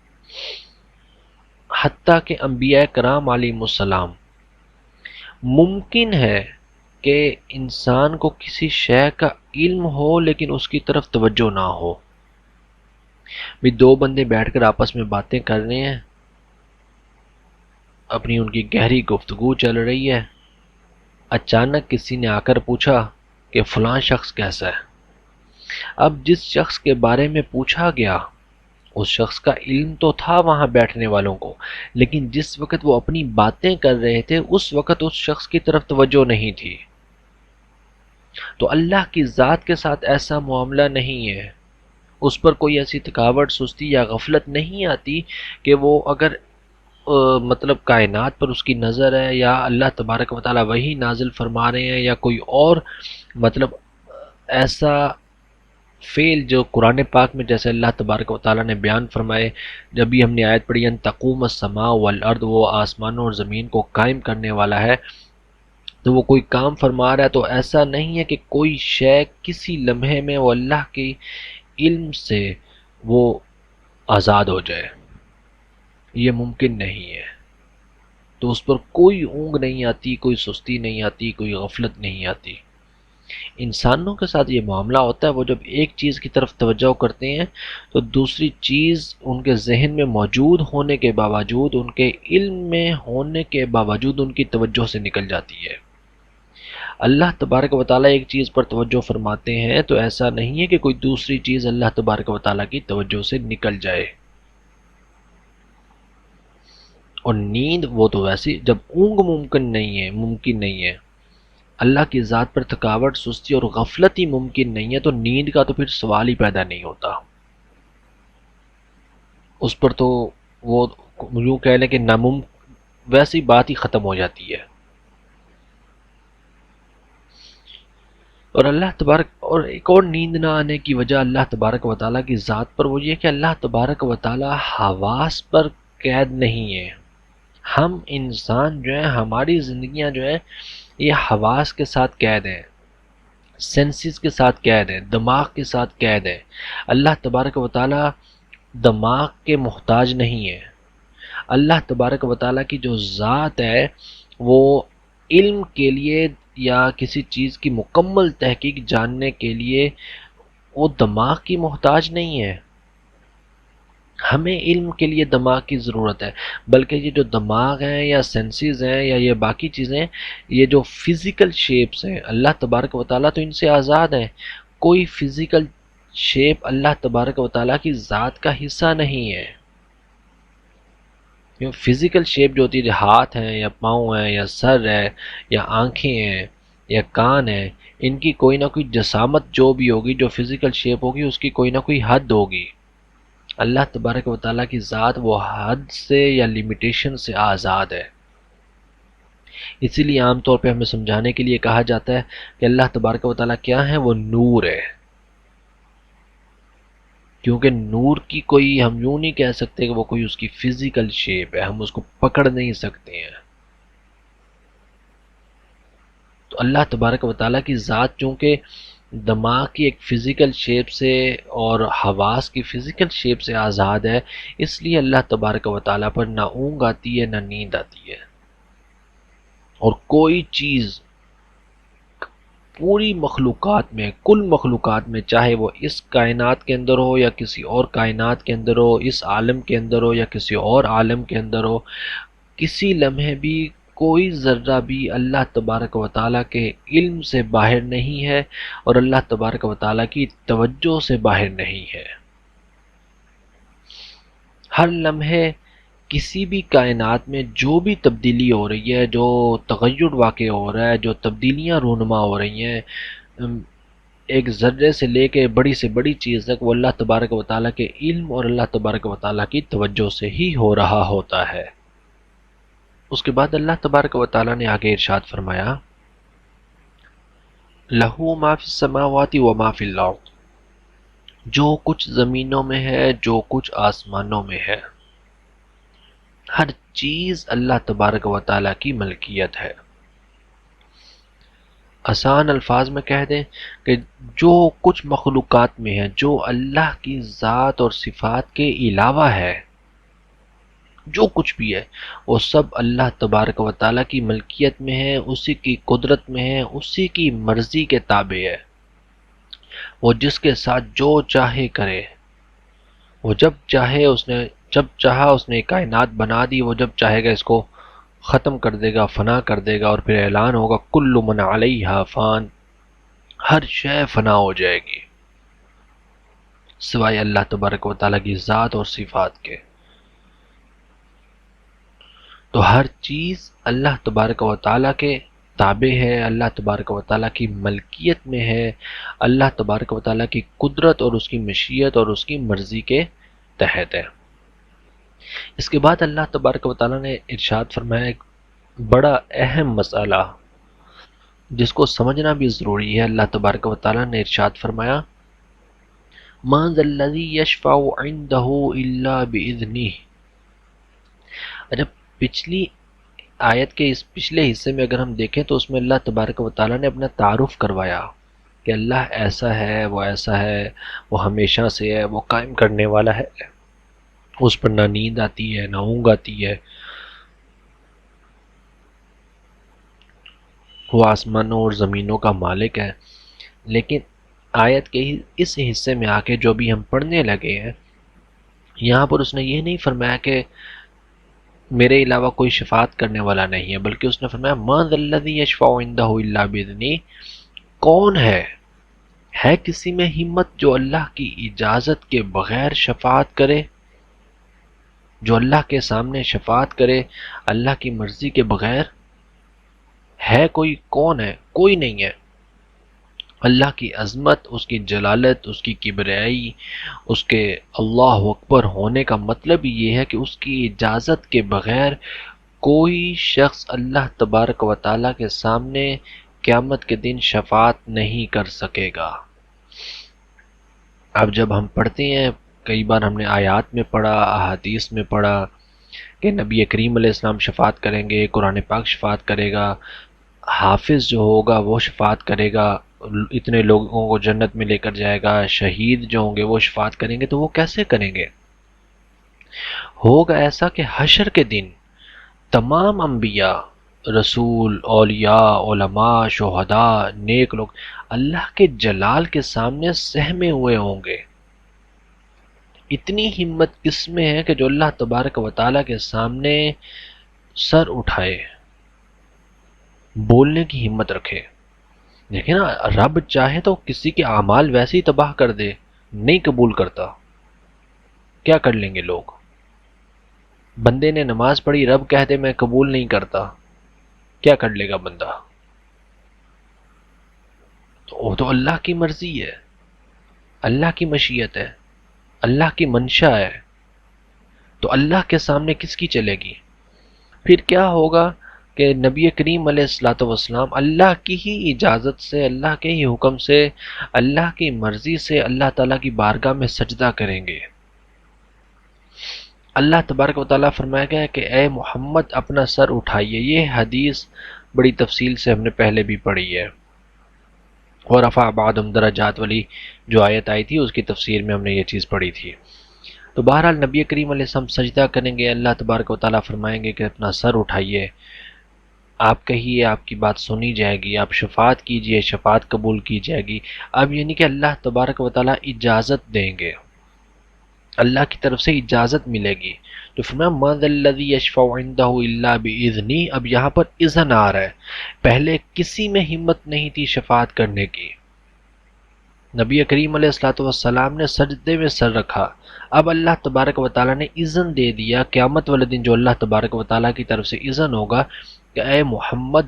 حتیٰ کہ انبیاء کرام علیہ السلام، ممکن ہے کہ انسان کو کسی شے کا علم ہو لیکن اس کی طرف توجہ نہ ہو۔ بھی دو بندے بیٹھ کر آپس میں باتیں کر رہے ہیں، اپنی ان کی گہری گفتگو چل رہی ہے، اچانک کسی نے آ کر پوچھا کہ فلاں شخص کیسا ہے۔ اب جس شخص کے بارے میں پوچھا گیا، اس شخص کا علم تو تھا وہاں بیٹھنے والوں کو، لیکن جس وقت وہ اپنی باتیں کر رہے تھے اس وقت اس شخص کی طرف توجہ نہیں تھی۔ تو اللہ کی ذات کے ساتھ ایسا معاملہ نہیں ہے، اس پر کوئی ایسی تھکاوٹ، سستی یا غفلت نہیں آتی کہ وہ اگر مطلب کائنات پر اس کی نظر ہے، یا اللہ تبارک و تعالی وہی نازل فرما رہے ہیں، یا کوئی اور مطلب ایسا فعل جو قرآن پاک میں جیسے اللہ تبارک و تعالی نے بیان فرمائے، جب بھی ہم نے آیت پڑھی ان تقوم السماء والارض، وہ آسمانوں اور زمین کو قائم کرنے والا ہے، تو وہ کوئی کام فرما رہا ہے، تو ایسا نہیں ہے کہ کوئی شے کسی لمحے میں وہ اللہ کے علم سے وہ آزاد ہو جائے، یہ ممکن نہیں ہے۔ تو اس پر کوئی اونگ نہیں آتی، کوئی سستی نہیں آتی، کوئی غفلت نہیں آتی۔ انسانوں کے ساتھ یہ معاملہ ہوتا ہے، وہ جب ایک چیز کی طرف توجہ کرتے ہیں تو دوسری چیز ان کے ذہن میں موجود ہونے کے باوجود، ان کے علم میں ہونے کے باوجود ان کی توجہ سے نکل جاتی ہے۔ اللہ تبارک و تعالیٰ ایک چیز پر توجہ فرماتے ہیں تو ایسا نہیں ہے کہ کوئی دوسری چیز اللہ تبارک و تعالیٰ کی توجہ سے نکل جائے۔ اور نیند وہ تو ویسی جب اونگ ممکن نہیں ہے، اللہ کی ذات پر تھکاوٹ، سستی اور غفلت ہی ممکن نہیں ہے، تو نیند کا تو پھر سوال ہی پیدا نہیں ہوتا۔ اس پر تو وہ یوں کہہ لیں کہ ویسی بات ہی ختم ہو جاتی ہے۔ اور اللہ تبارک، اور ایک اور نیند نہ آنے کی وجہ اللہ تبارک و تعالیٰ کی ذات پر وہ یہ کہ اللہ تبارک و تعالیٰ حواس پر قید نہیں ہے۔ ہم انسان جو ہیں، ہماری زندگیاں جو ہیں یہ حواس کے ساتھ قید ہیں، سینسز کے ساتھ قید ہیں، دماغ کے ساتھ قید ہے۔ اللہ تبارک و تعالیٰ دماغ کے محتاج نہیں ہے۔ اللہ تبارک و تعالیٰ کی جو ذات ہے وہ علم کے لیے یا کسی چیز کی مکمل تحقیق جاننے کے لیے وہ دماغ کی محتاج نہیں ہے۔ ہمیں علم کے لیے دماغ کی ضرورت ہے، بلکہ یہ جو دماغ ہیں یا سینسز ہیں یا یہ باقی چیزیں، یہ جو فزیکل شیپس ہیں، اللہ تبارک و تعالیٰ تو ان سے آزاد ہیں۔ کوئی فزیکل شیپ اللہ تبارک و تعالیٰ کی ذات کا حصہ نہیں ہے۔ فزیکل شیپ جو ہوتی ہے، ہاتھ ہیں یا پاؤں ہیں یا سر ہے یا آنکھیں ہیں یا کان ہیں، ان کی کوئی نہ کوئی جسامت جو بھی ہوگی، جو فزیکل شیپ ہوگی، اس کی کوئی نہ کوئی حد ہوگی۔ اللہ تبارک و تعالیٰ کی ذات وہ حد سے یا لیمیٹیشن سے آزاد ہے۔ اسی لیے عام طور پہ ہمیں سمجھانے کے لیے کہا جاتا ہے کہ اللہ تبارک و تعالیٰ کیا ہے، وہ نور ہے، کیونکہ نور کی کوئی ہم یوں نہیں کہہ سکتے کہ وہ کوئی اس کی فزیکل شیپ ہے، ہم اس کو پکڑ نہیں سکتے ہیں۔ تو اللہ تبارک و تعالیٰ کی ذات چونکہ دماغ کی ایک فزیکل شیپ سے اور حواس کی فزیکل شیپ سے آزاد ہے، اس لیے اللہ تبارک و تعالیٰ پر نہ اونگ آتی ہے نہ نیند آتی ہے۔ اور کوئی چیز پوری مخلوقات میں، کل مخلوقات میں، چاہے وہ اس کائنات کے اندر ہو یا کسی اور کائنات کے اندر ہو، اس عالم کے اندر ہو یا کسی اور عالم کے اندر ہو، کسی لمحے بھی کوئی ذرہ بھی اللہ تبارک و تعالیٰ کے علم سے باہر نہیں ہے اور اللہ تبارک و تعالیٰ کی توجہ سے باہر نہیں ہے۔ ہر لمحے کسی بھی کائنات میں جو بھی تبدیلی ہو رہی ہے، جو تغیر واقع ہو رہا ہے، جو تبدیلیاں رونما ہو رہی ہیں، ایک ذرے سے لے کے بڑی سے بڑی چیز تک، وہ اللہ تبارک و تعالیٰ کے علم اور اللہ تبارک و تعالیٰ کی توجہ سے ہی ہو رہا ہوتا ہے۔ اس کے بعد اللہ تبارک و تعالیٰ نے آگے ارشاد فرمایا، لَہُ مَا فِی السَّمَاوَاتِ وَمَا فِی الْأَرْضِ، جو کچھ زمینوں میں ہے، جو کچھ آسمانوں میں ہے، ہر چیز اللہ تبارک و تعالیٰ کی ملکیت ہے۔ آسان الفاظ میں کہہ دیں کہ جو کچھ مخلوقات میں ہے، جو اللہ کی ذات اور صفات کے علاوہ ہے، جو کچھ بھی ہے، وہ سب اللہ تبارک و تعالیٰ کی ملکیت میں ہے، اسی کی قدرت میں ہے، اسی کی مرضی کے تابع ہے۔ وہ جس کے ساتھ جو چاہے کرے، وہ جب چاہا اس نے کائنات بنا دی، وہ جب چاہے گا اس کو ختم کر دے گا، فنا کر دے گا، اور پھر اعلان ہوگا کل من علیہا فان، ہر شے فنا ہو جائے گی سوائے اللہ تبارک و تعالیٰ کی ذات اور صفات کے۔ تو ہر چیز اللہ تبارک و تعالیٰ کے تابع ہے، اللہ تبارک و تعالیٰ کی ملکیت میں ہے، اللہ تبارک و تعالیٰ کی قدرت اور اس کی مشیت اور اس کی مرضی کے تحت ہے۔ اس کے بعد اللہ تبارک و تعالیٰ نے ارشاد فرمایا ایک بڑا اہم مسئلہ جس کو سمجھنا بھی ضروری ہے۔ اللہ تبارک و تعالیٰ نے ارشاد فرمایا، مَا ذَا الَّذِي يَشْفَعُ عِندَهُ إِلَّا بِإِذْنِهِ۔ جب پچھلی آیت کے اس پچھلے حصے میں اگر ہم دیکھیں تو اس میں اللہ تبارک و تعالیٰ نے اپنا تعارف کروایا کہ اللہ ایسا ہے، وہ ایسا ہے، وہ ہمیشہ سے ہے، وہ قائم کرنے والا ہے، اس پر نہ نیند آتی ہے نہ اونگ آتی ہے، وہ آسمانوں اور زمینوں کا مالک ہے۔ لیکن آیت کے اس حصے میں آ کے جو بھی ہم پڑھنے لگے ہیں، یہاں پر اس نے یہ نہیں فرمایا کہ میرے علاوہ کوئی شفاعت کرنے والا نہیں ہے، بلکہ اس نے فرمایا مَا ذَا الَّذِي يَشْفَعُ عِندَهُ إِلَّا بِإِذْنِهِ، کون ہے کسی میں ہمت جو اللہ کی اجازت کے بغیر شفاعت کرے، جو اللہ کے سامنے شفاعت کرے اللہ کی مرضی کے بغیر؟ ہے کوئی؟ کون ہے؟ کوئی نہیں ہے۔ اللہ کی عظمت، اس کی جلالت، اس کی کبریائی، اس کے اللہ اکبر ہونے کا مطلب یہ ہے کہ اس کی اجازت کے بغیر کوئی شخص اللہ تبارک و تعالیٰ کے سامنے قیامت کے دن شفاعت نہیں کر سکے گا۔ اب جب ہم پڑھتے ہیں، کئی بار ہم نے آیات میں پڑھا، احادیث میں پڑھا کہ نبی کریم علیہ السلام شفاعت کریں گے، قرآن پاک شفاعت کرے گا، حافظ جو ہوگا وہ شفاعت کرے گا، اتنے لوگوں کو جنت میں لے کر جائے گا، شہید جو ہوں گے وہ شفاعت کریں گے، تو وہ کیسے کریں گے؟ ہوگا ایسا کہ حشر کے دن تمام انبیاء، رسول، اولیاء، علماء، شہداء، نیک لوگ اللہ کے جلال کے سامنے سہمے ہوئے ہوں گے۔ اتنی ہمت کس میں ہے کہ جو اللہ تبارک و تعالیٰ کے سامنے سر اٹھائے، بولنے کی ہمت رکھے۔ دیکھیں نا، رب چاہے تو کسی کے اعمال ویسے ہی تباہ کر دے، نہیں قبول کرتا، کیا کر لیں گے لوگ؟ بندے نے نماز پڑھی، رب کہہ دے میں قبول نہیں کرتا، کیا کر لے گا بندہ؟ تو وہ تو اللہ کی مرضی ہے، اللہ کی مشیت ہے، اللہ کی منشا ہے، تو اللہ کے سامنے کس کی چلے گی؟ پھر کیا ہوگا کہ نبی کریم علیہ الصلوۃ والسلام اللہ کی ہی اجازت سے، اللہ کے ہی حکم سے، اللہ کی مرضی سے اللہ تعالیٰ کی بارگاہ میں سجدہ کریں گے۔ اللہ تبارک و تعالیٰ فرمایا گیا ہے کہ اے محمد اپنا سر اٹھائیے۔ یہ حدیث بڑی تفصیل سے ہم نے پہلے بھی پڑھی ہے، اور رفع بعضهم درجات والی جو آیت آئی تھی اس کی تفسیر میں ہم نے یہ چیز پڑھی تھی۔ تو بہرحال نبی کریم علیہ السلام سجدہ کریں گے، اللہ تبارک و تعالیٰ فرمائیں گے کہ اپنا سر اٹھائیے، آپ کہیے آپ کی بات سنی جائے گی، آپ شفاعت کیجئے شفاعت قبول کی جائے گی۔ اب یعنی کہ اللہ تبارک و تعالیٰ اجازت دیں گے، اللہ کی طرف سے اجازت ملے گی۔ تو فرمایا مَن ذَا الَّذِي يَشْفَعُ عِندَهُ إِلَّا بِإِذْنِهِ، اب یہاں پر اذن آ رہا ہے، پہلے کسی میں ہمت نہیں تھی شفاعت کرنے کی، نبی کریم علیہ الصلوۃ والسلام نے سجدے میں سر رکھا، اب اللہ تبارک و تعالیٰ نے اذن دے دیا، قیامت والے دن جو اللہ تبارک و تعالیٰ کی طرف سے اذن ہوگا کہ اے محمد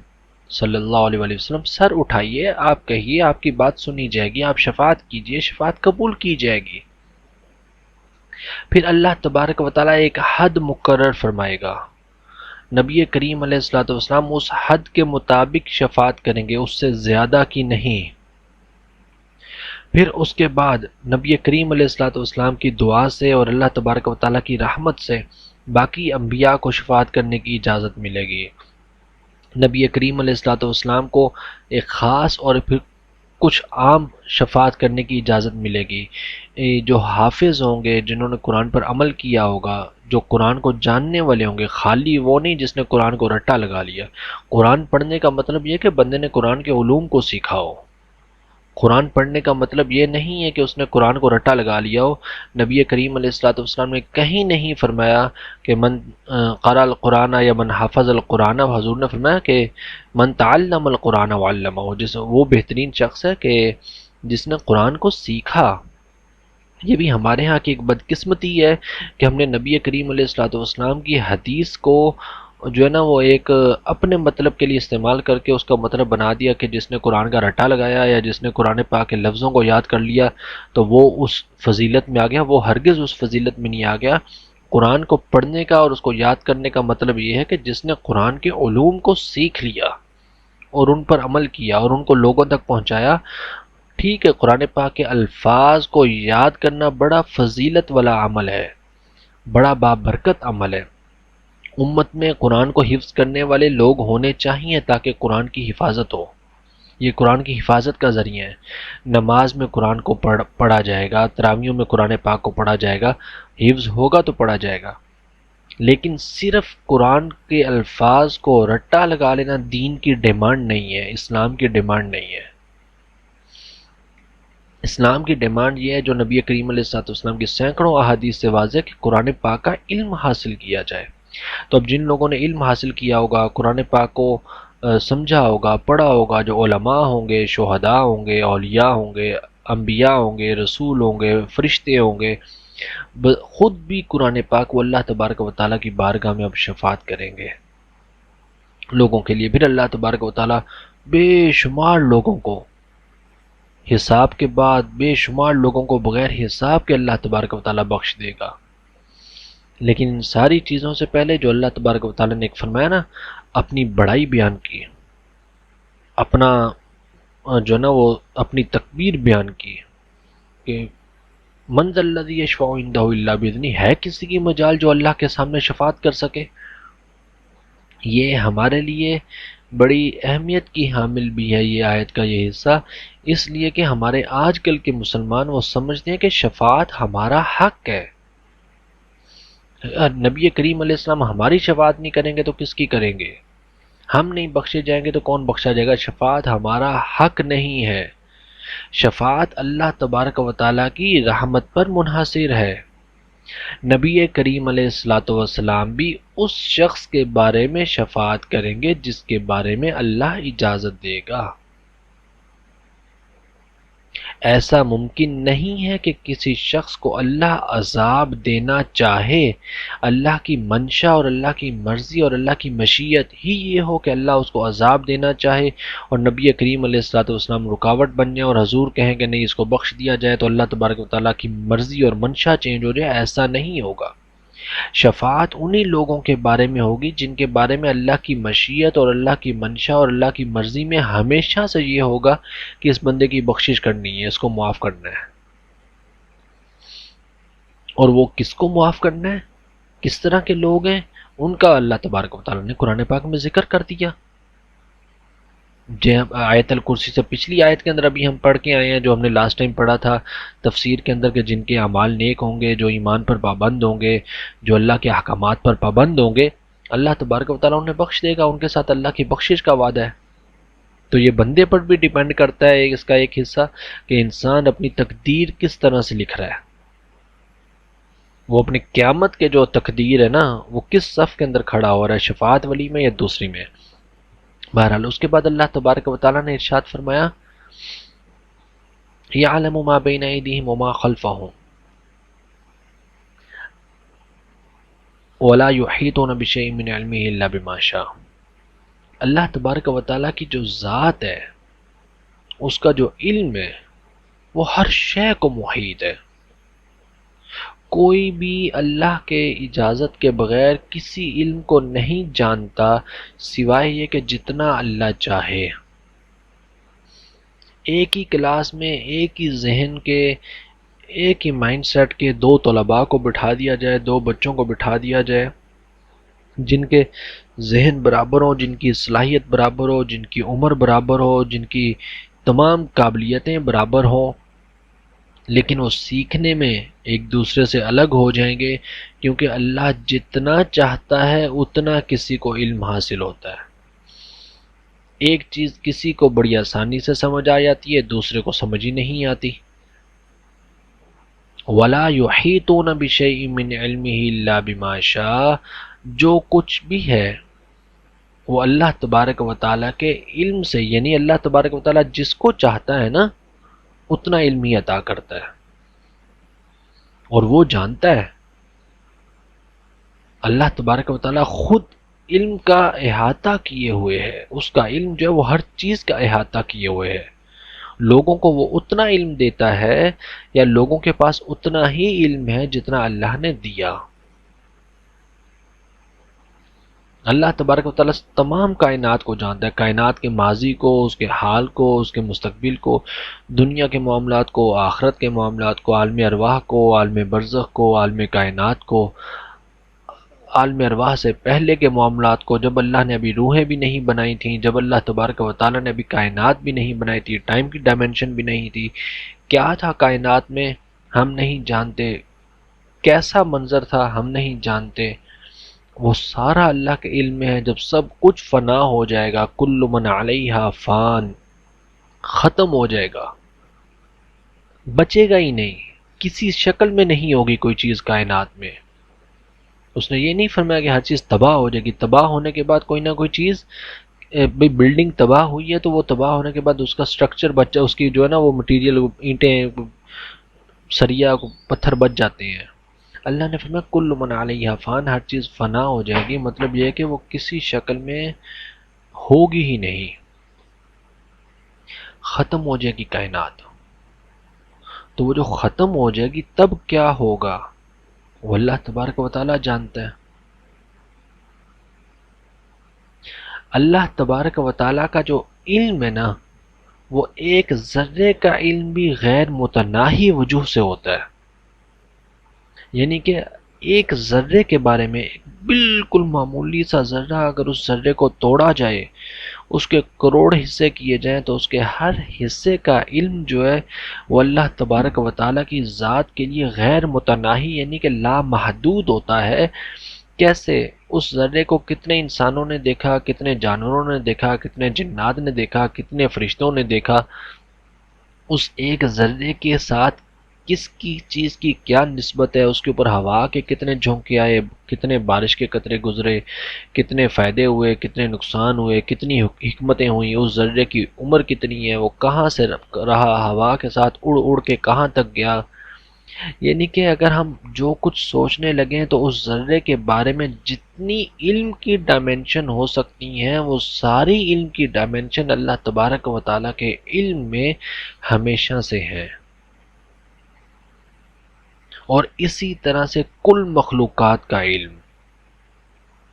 صلی اللہ علیہ وآلہ وسلم سر اٹھائیے، آپ کہیے آپ کی بات سنی جائے گی، آپ شفاعت کیجئے شفاعت قبول کی جائے گی۔ پھر اللہ تبارک و تعالیٰ ایک حد مقرر فرمائے گا، نبی کریم علیہ الصلوۃ والسلام اس حد کے مطابق شفاعت کریں گے، اس سے زیادہ کی نہیں۔ پھر اس کے بعد نبی کریم علیہ الصلوۃ والسلام کی دعا سے اور اللہ تبارک و تعالیٰ کی رحمت سے باقی انبیاء کو شفاعت کرنے کی اجازت ملے گی۔ نبی کریم علیہ الصلوۃ والسلام کو ایک خاص اور پھر کچھ عام شفاعت کرنے کی اجازت ملے گی۔ جو حافظ ہوں گے، جنہوں نے قرآن پر عمل کیا ہوگا، جو قرآن کو جاننے والے ہوں گے، خالی وہ نہیں جس نے قرآن کو رٹا لگا لیا۔ قرآن پڑھنے کا مطلب یہ کہ بندے نے قرآن کے علوم کو سیکھا ہو، قرآن پڑھنے کا مطلب یہ نہیں ہے کہ اس نے قرآن کو رٹا لگا لیا ہو۔ نبی کریم علیہ الصلوۃ والسلام نے کہیں نہیں فرمایا کہ من قرأ القرآن یا من حفظ القرآن، حضور نے فرمایا کہ من تعلم القرآن وعلمہ، جس وہ بہترین شخص ہے کہ جس نے قرآن کو سیکھا۔ یہ بھی ہمارے ہاں کی ایک بدقسمتی ہے کہ ہم نے نبی کریم علیہ الصلوۃ والسلام کی حدیث کو جو ہے نا وہ ایک اپنے مطلب کے لیے استعمال کر کے اس کا مطلب بنا دیا کہ جس نے قرآن کا رٹا لگایا یا جس نے قرآن پاک کے لفظوں کو یاد کر لیا تو وہ اس فضیلت میں آ گیا۔ وہ ہرگز اس فضیلت میں نہیں آ گیا۔ قرآن کو پڑھنے کا اور اس کو یاد کرنے کا مطلب یہ ہے کہ جس نے قرآن کے علوم کو سیکھ لیا اور ان پر عمل کیا اور ان کو لوگوں تک پہنچایا۔ ٹھیک ہے، قرآن پاک کے الفاظ کو یاد کرنا بڑا فضیلت والا عمل ہے، بڑا بابرکت عمل ہے۔ امت میں قرآن کو حفظ کرنے والے لوگ ہونے چاہیے تاکہ قرآن کی حفاظت ہو، یہ قرآن کی حفاظت کا ذریعہ ہے۔ نماز میں قرآن کو پڑھا جائے گا، تراویحوں میں قرآن پاک کو پڑھا جائے گا، حفظ ہوگا تو پڑھا جائے گا، لیکن صرف قرآن کے الفاظ کو رٹا لگا لینا دین کی ڈیمانڈ نہیں ہے، اسلام کی ڈیمانڈ نہیں ہے۔ اسلام کی ڈیمانڈ یہ ہے جو نبی کریم علیہ الصلوۃ والسلام کی سینکڑوں احادیث سے واضح کہ قرآن پاک کا علم حاصل کیا جائے۔ تو اب جن لوگوں نے علم حاصل کیا ہوگا، قرآن پاک کو سمجھا ہوگا، پڑھا ہوگا، جو علماء ہوں گے، شہداء ہوں گے، اولیاء ہوں گے، انبیاء ہوں گے، رسول ہوں گے، فرشتے ہوں گے، خود بھی قرآن پاک وہ اللہ تبارک و تعالیٰ کی بارگاہ میں اب شفاعت کریں گے لوگوں کے لیے۔ پھر اللہ تبارک و تعالیٰ بے شمار لوگوں کو حساب کے بعد، بے شمار لوگوں کو بغیر حساب کے اللہ تبارک و تعالیٰ بخش دے گا۔ لیکن ان ساری چیزوں سے پہلے جو اللہ تبارک و تعالیٰ نے ایک فرمایا نا، اپنی بڑائی بیان کی، اپنا جو نا وہ اپنی تکبیر بیان کی کہ من ذا الذی یشفع عندہ الا باذنہ، ہے کسی کی مجال جو اللہ کے سامنے شفاعت کر سکے؟ یہ ہمارے لیے بڑی اہمیت کی حامل بھی ہے یہ آیت کا یہ حصہ، اس لیے کہ ہمارے آج کل کے مسلمان وہ سمجھتے ہیں کہ شفاعت ہمارا حق ہے۔ نبی کریم علیہ السلام ہماری شفاعت نہیں کریں گے تو کس کی کریں گے؟ ہم نہیں بخشے جائیں گے تو کون بخشا جائے گا؟ شفاعت ہمارا حق نہیں ہے، شفاعت اللہ تبارک و تعالیٰ کی رحمت پر منحصر ہے۔ نبی کریم علیہ الصلوۃ والسلام بھی اس شخص کے بارے میں شفاعت کریں گے جس کے بارے میں اللہ اجازت دے گا۔ ایسا ممکن نہیں ہے کہ کسی شخص کو اللہ عذاب دینا چاہے، اللہ کی منشا اور اللہ کی مرضی اور اللہ کی مشیت ہی یہ ہو کہ اللہ اس کو عذاب دینا چاہے اور نبی کریم علیہ الصلوۃ والسلام رکاوٹ بن جائیں اور حضور کہیں کہ نہیں اس کو بخش دیا جائے تو اللہ تبارک و تعالیٰ کی مرضی اور منشا چینج ہو جائے، ایسا نہیں ہوگا۔ شفاعت انہی لوگوں کے بارے میں ہوگی جن کے بارے میں اللہ کی مشیت اور اللہ کی منشا اور اللہ کی مرضی میں ہمیشہ سے یہ ہوگا کہ اس بندے کی بخشش کرنی ہے، اس کو معاف کرنا ہے۔ اور وہ کس کو معاف کرنا ہے، کس طرح کے لوگ ہیں، ان کا اللہ تبارک و تعالیٰ نے قرآن پاک میں ذکر کر دیا۔ آیت الکرسی سے پچھلی آیت کے اندر ابھی ہم پڑھ کے آئے ہیں، جو ہم نے لاسٹ ٹائم پڑھا تھا تفسیر کے اندر، کہ جن کے اعمال نیک ہوں گے، جو ایمان پر پابند ہوں گے، جو اللہ کے احکامات پر پابند ہوں گے، اللہ تبارک و تعالیٰ انہیں بخش دے گا، ان کے ساتھ اللہ کی بخشش کا وعدہ ہے۔ تو یہ بندے پر بھی ڈیپینڈ کرتا ہے اس کا ایک حصہ کہ انسان اپنی تقدیر کس طرح سے لکھ رہا ہے، وہ اپنی قیامت کے جو تقدیر ہے نا وہ کس صف کے اندر کھڑا ہو رہا ہے، شفاعت والی میں یا دوسری میں۔ بہرحال اس کے بعد اللہ تبارک و تعالیٰ نے ارشاد فرمایا یعلم ما بین ایدیہم وما خلفہم ولا یحیطون بشیء من علمہ الا بما شاء۔ اللہ تبارک و تعالیٰ کی جو ذات ہے، اس کا جو علم ہے وہ ہر شے کو محیط ہے۔ کوئی بھی اللہ کے اجازت کے بغیر کسی علم کو نہیں جانتا سوائے یہ کہ جتنا اللہ چاہے۔ ایک ہی کلاس میں ایک ہی ذہن کے، ایک ہی مائنڈ سیٹ کے دو طلباء کو بٹھا دیا جائے، دو بچوں کو بٹھا دیا جائے جن کے ذہن برابر ہو، جن کی صلاحیت برابر ہو، جن کی عمر برابر ہو، جن کی تمام قابلیتیں برابر ہوں، لیکن وہ سیکھنے میں ایک دوسرے سے الگ ہو جائیں گے، کیونکہ اللہ جتنا چاہتا ہے اتنا کسی کو علم حاصل ہوتا ہے۔ ایک چیز کسی کو بڑی آسانی سے سمجھ آ جاتی ہے، دوسرے کو سمجھ ہی نہیں آتی۔ وَلَا يُحِيطُونَ بِشَيْءٍ مِّنْ عِلْمِهِ إِلَّا بِمَا شَاءَ، جو کچھ بھی ہے وہ اللہ تبارک و تعالیٰ کے علم سے، یعنی اللہ تبارک و تعالیٰ جس کو چاہتا ہے نا اتنا علم ہی عطا کرتا ہے، اور وہ جانتا ہے۔ اللہ تبارک و تعالیٰ خود علم کا احاطہ کیے ہوئے ہے، اس کا علم جو ہے وہ ہر چیز کا احاطہ کیے ہوئے ہے۔ لوگوں کو وہ اتنا علم دیتا ہے یا لوگوں کے پاس اتنا ہی علم ہے جتنا اللہ نے دیا۔ اللہ تبارک و تعالیٰ تمام کائنات کو جانتا ہے، کائنات کے ماضی کو، اس کے حال کو، اس کے مستقبل کو، دنیا کے معاملات کو، آخرت کے معاملات کو، عالم ارواح کو، عالم برزخ کو، عالم کائنات کو، عالم ارواح سے پہلے کے معاملات کو، جب اللہ نے ابھی روحیں بھی نہیں بنائی تھیں، جب اللہ تبارک و تعالیٰ نے ابھی کائنات بھی نہیں بنائی تھی، ٹائم کی ڈائمنشن بھی نہیں تھی، کیا تھا کائنات میں ہم نہیں جانتے، کیسا منظر تھا ہم نہیں جانتے، وہ سارا اللہ کے علم میں ہے۔ جب سب کچھ فنا ہو جائے گا، کل من علیہا فان، ختم ہو جائے گا، بچے گا ہی نہیں، کسی شکل میں نہیں ہوگی کوئی چیز کائنات میں۔ اس نے یہ نہیں فرمایا کہ ہر چیز تباہ ہو جائے گی، تباہ ہونے کے بعد کوئی نہ کوئی چیز، بھئی بلڈنگ تباہ ہوئی ہے تو وہ تباہ ہونے کے بعد اس کا سٹرکچر بچا، اس کی جو ہے نا وہ مٹیریل، اینٹیں، سریا، پتھر بچ جاتے ہیں۔ اللہ نے فرمایا کل من علیہا فان، ہر چیز فنا ہو جائے گی، مطلب یہ ہے کہ وہ کسی شکل میں ہوگی ہی نہیں، ختم ہو جائے گی کائنات۔ تو وہ جو ختم ہو جائے گی تب کیا ہوگا وہ اللہ تبارک و تعالیٰ جانتا ہے۔ اللہ تبارک و تعالیٰ کا جو علم ہے نا وہ ایک ذرے کا علم بھی غیر متناہی وجوہ سے ہوتا ہے، یعنی کہ ایک ذرے کے بارے میں، بالکل معمولی سا ذرہ اگر اس ذرے کو توڑا جائے، اس کے کروڑ حصے کیے جائیں تو اس کے ہر حصے کا علم جو ہے وہ اللہ تبارک و تعالیٰ کی ذات کے لیے غیر متناہی، یعنی کہ لامحدود ہوتا ہے۔ کیسے؟ اس ذرے کو کتنے انسانوں نے دیکھا، کتنے جانوروں نے دیکھا، کتنے جنات نے دیکھا، کتنے فرشتوں نے دیکھا، اس ایک ذرے کے ساتھ کس کی چیز کی کیا نسبت ہے، اس کے اوپر ہوا کے کتنے جھونکے آئے، کتنے بارش کے قطرے گزرے، کتنے فائدے ہوئے، کتنے نقصان ہوئے، کتنی حکمتیں ہوئیں، اس ذرے کی عمر کتنی ہے، وہ کہاں سے رہا، ہوا کے ساتھ اڑ اڑ کے کہاں تک گیا۔ یعنی کہ اگر ہم جو کچھ سوچنے لگیں تو اس ذرے کے بارے میں جتنی علم کی ڈائمنشن ہو سکتی ہیں وہ ساری علم کی ڈائمنشن اللہ تبارک و تعالیٰ کے علم میں ہمیشہ سے ہے۔ اور اسی طرح سے کل مخلوقات کا علم،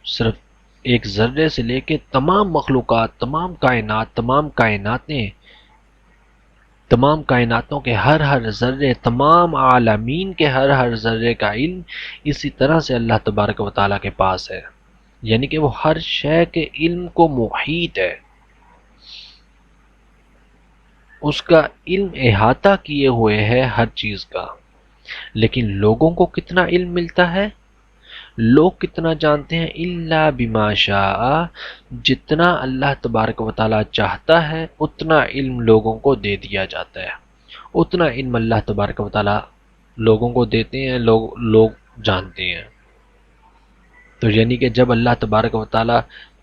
صرف ایک ذرے سے لے کے تمام مخلوقات، تمام کائنات، تمام کائناتیں، تمام کائناتوں کے ہر ذرے، تمام عالمین کے ہر ذرے کا علم اسی طرح سے اللہ تبارک و تعالیٰ کے پاس ہے، یعنی کہ وہ ہر شے کے علم کو محیط ہے، اس کا علم احاطہ کیے ہوئے ہے ہر چیز کا۔ لیکن لوگوں کو کتنا علم ملتا ہے؟ لوگ کتنا جانتے ہیں؟ الا بما شاء، جتنا اللہ تبارک و تعالی چاہتا ہے اتنا علم لوگوں کو دے دیا جاتا ہے، اتنا علم اللہ تبارک و تعالی لوگوں کو دیتے ہیں، لوگ جانتے ہیں۔ تو یعنی کہ جب اللہ تبارک و تعالی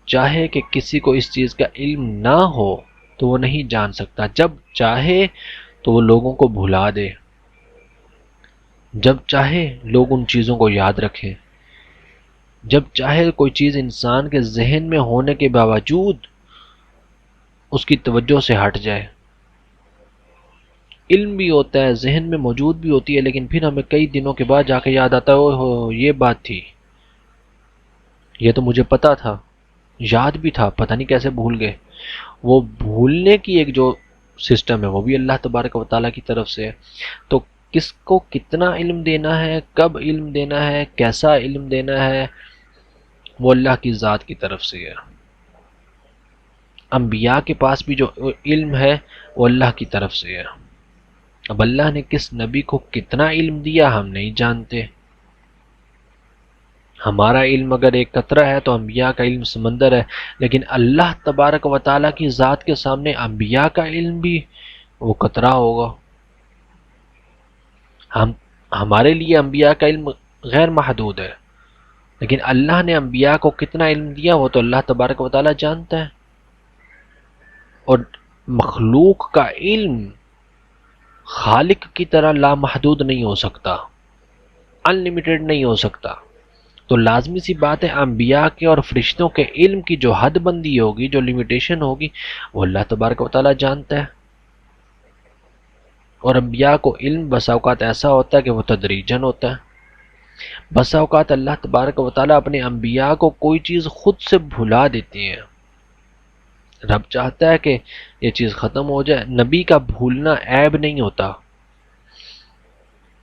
چاہے کہ کسی کو اس چیز کا علم نہ ہو تو وہ نہیں جان سکتا، جب چاہے تو وہ لوگوں کو بھلا دے، جب چاہے لوگ ان چیزوں کو یاد رکھیں، جب چاہے کوئی چیز انسان کے ذہن میں ہونے کے باوجود اس کی توجہ سے ہٹ جائے، علم بھی ہوتا ہے، ذہن میں موجود بھی ہوتی ہے، لیکن پھر ہمیں کئی دنوں کے بعد جا کے یاد آتا ہے، اوہ یہ بات تھی، یہ تو مجھے پتا تھا، یاد بھی تھا، پتہ نہیں کیسے بھول گئے۔ وہ بھولنے کی ایک جو سسٹم ہے وہ بھی اللہ تبارک و تعالیٰ کی طرف سے ہے۔ تو کس کو کتنا علم دینا ہے، کب علم دینا ہے، کیسا علم دینا ہے، وہ اللہ کی ذات کی طرف سے ہے۔ انبیاء کے پاس بھی جو علم ہے وہ اللہ کی طرف سے ہے۔ اب اللہ نے کس نبی کو کتنا علم دیا ہم نہیں جانتے۔ ہمارا علم اگر ایک قطرہ ہے تو انبیاء کا علم سمندر ہے، لیکن اللہ تبارک و تعالیٰ کی ذات کے سامنے انبیاء کا علم بھی وہ قطرہ ہوگا۔ ہمارے لیے انبیاء کا علم غیر محدود ہے، لیکن اللہ نے انبیاء کو کتنا علم دیا وہ تو اللہ تبارک و تعالیٰ جانتا ہے۔ اور مخلوق کا علم خالق کی طرح لامحدود نہیں ہو سکتا، ان لمیٹڈ نہیں ہو سکتا۔ تو لازمی سی بات ہے انبیاء کے اور فرشتوں کے علم کی جو حد بندی ہوگی، جو لمیٹیشن ہوگی، وہ اللہ تبارک و تعالیٰ جانتا ہے۔ اور انبیاء کو علم بسا اوقات ایسا ہوتا ہے کہ وہ تدریجاً ہوتا ہے، بسا اوقات اللہ تبارک و تعالیٰ اپنے انبیاء کو کوئی چیز خود سے بھلا دیتے ہیں۔ رب چاہتا ہے کہ یہ چیز ختم ہو جائے۔ نبی کا بھولنا عیب نہیں ہوتا،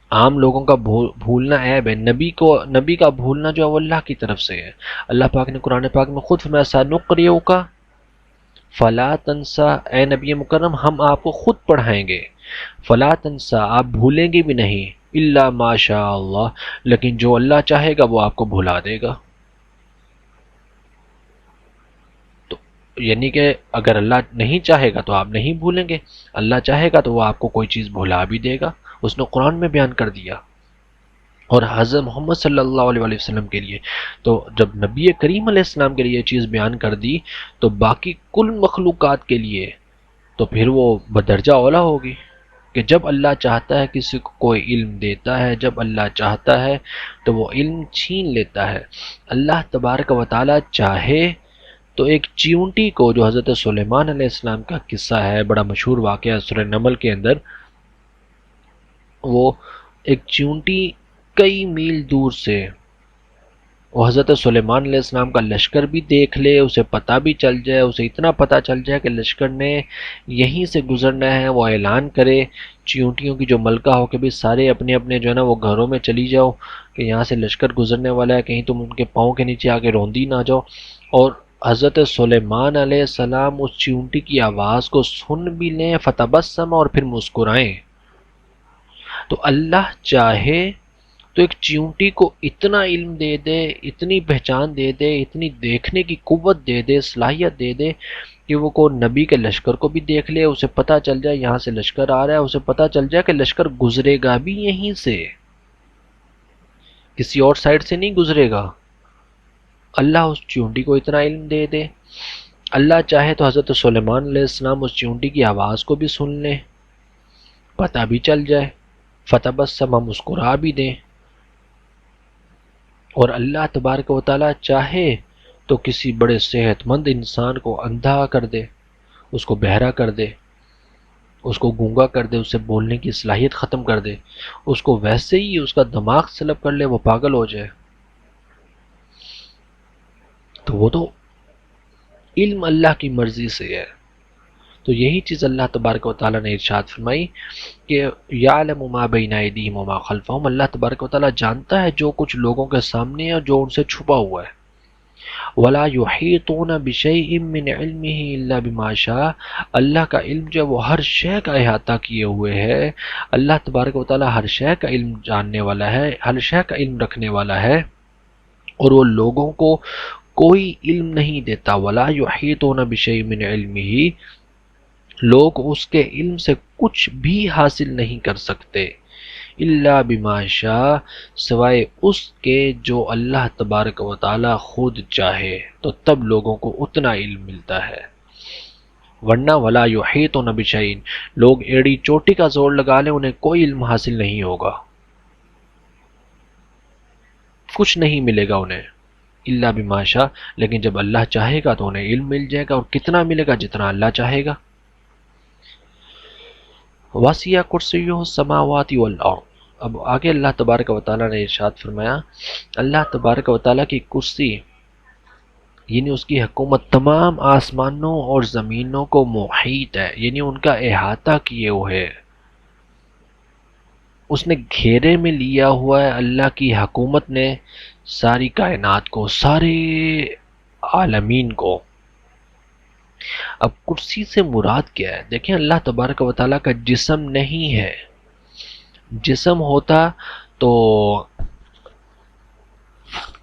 عام لوگوں کا بھولنا عیب ہے، نبی کا بھولنا جو ہے وہ اللہ کی طرف سے ہے۔ اللہ پاک نے قرآن پاک میں خود فرمایا سَنُقْرِئُكَ فَلَا تَنْسَى، اے نبی مکرم ہم آپ کو خود پڑھائیں گے، فَلَا تَنْسَى آپ بھولیں گے بھی نہیں، إِلَّا مَا شَاءَ اللَّهُ لیکن جو اللہ چاہے گا وہ آپ کو بھلا دے گا۔ تو یعنی کہ اگر اللہ نہیں چاہے گا تو آپ نہیں بھولیں گے، اللہ چاہے گا تو وہ آپ کو کوئی چیز بھلا بھی دے گا، اس نے قرآن میں بیان کر دیا۔ اور حضرت محمد صلی اللہ علیہ وسلم کے لیے تو جب نبی کریم علیہ السلام کے لیے یہ چیز بیان کر دی تو باقی کل مخلوقات کے لیے تو پھر وہ بدرجہ اولا ہوگی کہ جب اللہ چاہتا ہے کسی کو کوئی علم دیتا ہے، جب اللہ چاہتا ہے تو وہ علم چھین لیتا ہے۔ اللہ تبارک و تعالی چاہے تو ایک چیونٹی کو، جو حضرت سلیمان علیہ السلام کا قصہ ہے، بڑا مشہور واقعہ سورہ نمل کے اندر، وہ ایک چیونٹی کئی میل دور سے وہ حضرت سلیمان علیہ السلام کا لشکر بھی دیکھ لے، اسے پتہ بھی چل جائے، اسے اتنا پتہ چل جائے کہ لشکر نے یہیں سے گزرنا ہے، وہ اعلان کرے چیونٹیوں کی جو ملکہ ہو کہ بھی سارے اپنے اپنے جو ہے نا وہ گھروں میں چلی جاؤ کہ یہاں سے لشکر گزرنے والا ہے، کہیں تم ان کے پاؤں کے نیچے آگے روندی نہ جاؤ۔ اور حضرت سلیمان علیہ السلام اس چیونٹی کی آواز کو سن بھی لیں، فتبسم، اور پھر مسکرائیں۔ تو اللہ چاہے تو ایک چیونٹی کو اتنا علم دے دے، اتنی پہچان دے دے، اتنی دیکھنے کی قوت دے دے، صلاحیت دے دے کہ وہ کو نبی کے لشکر کو بھی دیکھ لے، اسے پتہ چل جائے یہاں سے لشکر آ رہا ہے، اسے پتہ چل جائے کہ لشکر گزرے گا بھی یہیں سے، کسی اور سائڈ سے نہیں گزرے گا۔ اللہ اس چیونٹی کو اتنا علم دے دے۔ اللہ چاہے تو حضرت سلیمان علیہ السلام اس چیونٹی کی آواز کو بھی سن لیں، پتہ بھی چل جائے، فتبسم مسکرا بھی دیں۔ اور اللہ تبارک و تعالیٰ چاہے تو کسی بڑے صحت مند انسان کو اندھا کر دے، اس کو بہرا کر دے، اس کو گونگا کر دے، اسے بولنے کی صلاحیت ختم کر دے، اس کو ویسے ہی اس کا دماغ سلب کر لے، وہ پاگل ہو جائے۔ تو وہ تو علم اللہ کی مرضی سے ہے۔ تو یہی چیز اللہ تبارک و تعالیٰ نے ارشاد فرمائی کہ یعلم ما بین ایدیہم وما خلفہم، اللہ تبارک و تعالیٰ جانتا ہے جو کچھ لوگوں کے سامنے ہے اور جو ان سے چھپا ہوا ہے۔ ولا یحیطون بشیء من علمہ الا بما شاء، اللہ کا علم جو ہے وہ ہر شے کا احاطہ کیے ہوئے ہے۔ اللہ تبارک و تعالیٰ ہر شے کا علم جاننے والا ہے، ہر شے کا علم رکھنے والا ہے، اور وہ لوگوں کو کوئی علم نہیں دیتا. ولا یحیطون بشیء من علمہ، لوگ اس کے علم سے کچھ بھی حاصل نہیں کر سکتے. الا بما شاء، سوائے اس کے جو اللہ تبارک و تعالی خود چاہے، تو تب لوگوں کو اتنا علم ملتا ہے. ورنہ ولا یحیطون بشیء، لوگ ایڑی چوٹی کا زور لگا لیں انہیں کوئی علم حاصل نہیں ہوگا، کچھ نہیں ملے گا انہیں. الا بما شاء، لیکن جب اللہ چاہے گا تو انہیں علم مل جائے گا، اور کتنا ملے گا؟ جتنا اللہ چاہے گا. وسع کرسیہ السماوات والارض، اب آگے اللہ تبارک و تعالیٰ نے ارشاد فرمایا اللہ تبارک و تعالیٰ کی کرسی یعنی اس کی حکومت تمام آسمانوں اور زمینوں کو محیط ہے، یعنی ان کا احاطہ کیے ہوئے ہے، اس نے گھیرے میں لیا ہوا ہے. اللہ کی حکومت نے ساری کائنات کو، سارے عالمین کو. اب کرسی سے مراد کیا ہے؟ دیکھیں اللہ تبارک و تعالیٰ کا جسم نہیں ہے. جسم ہوتا تو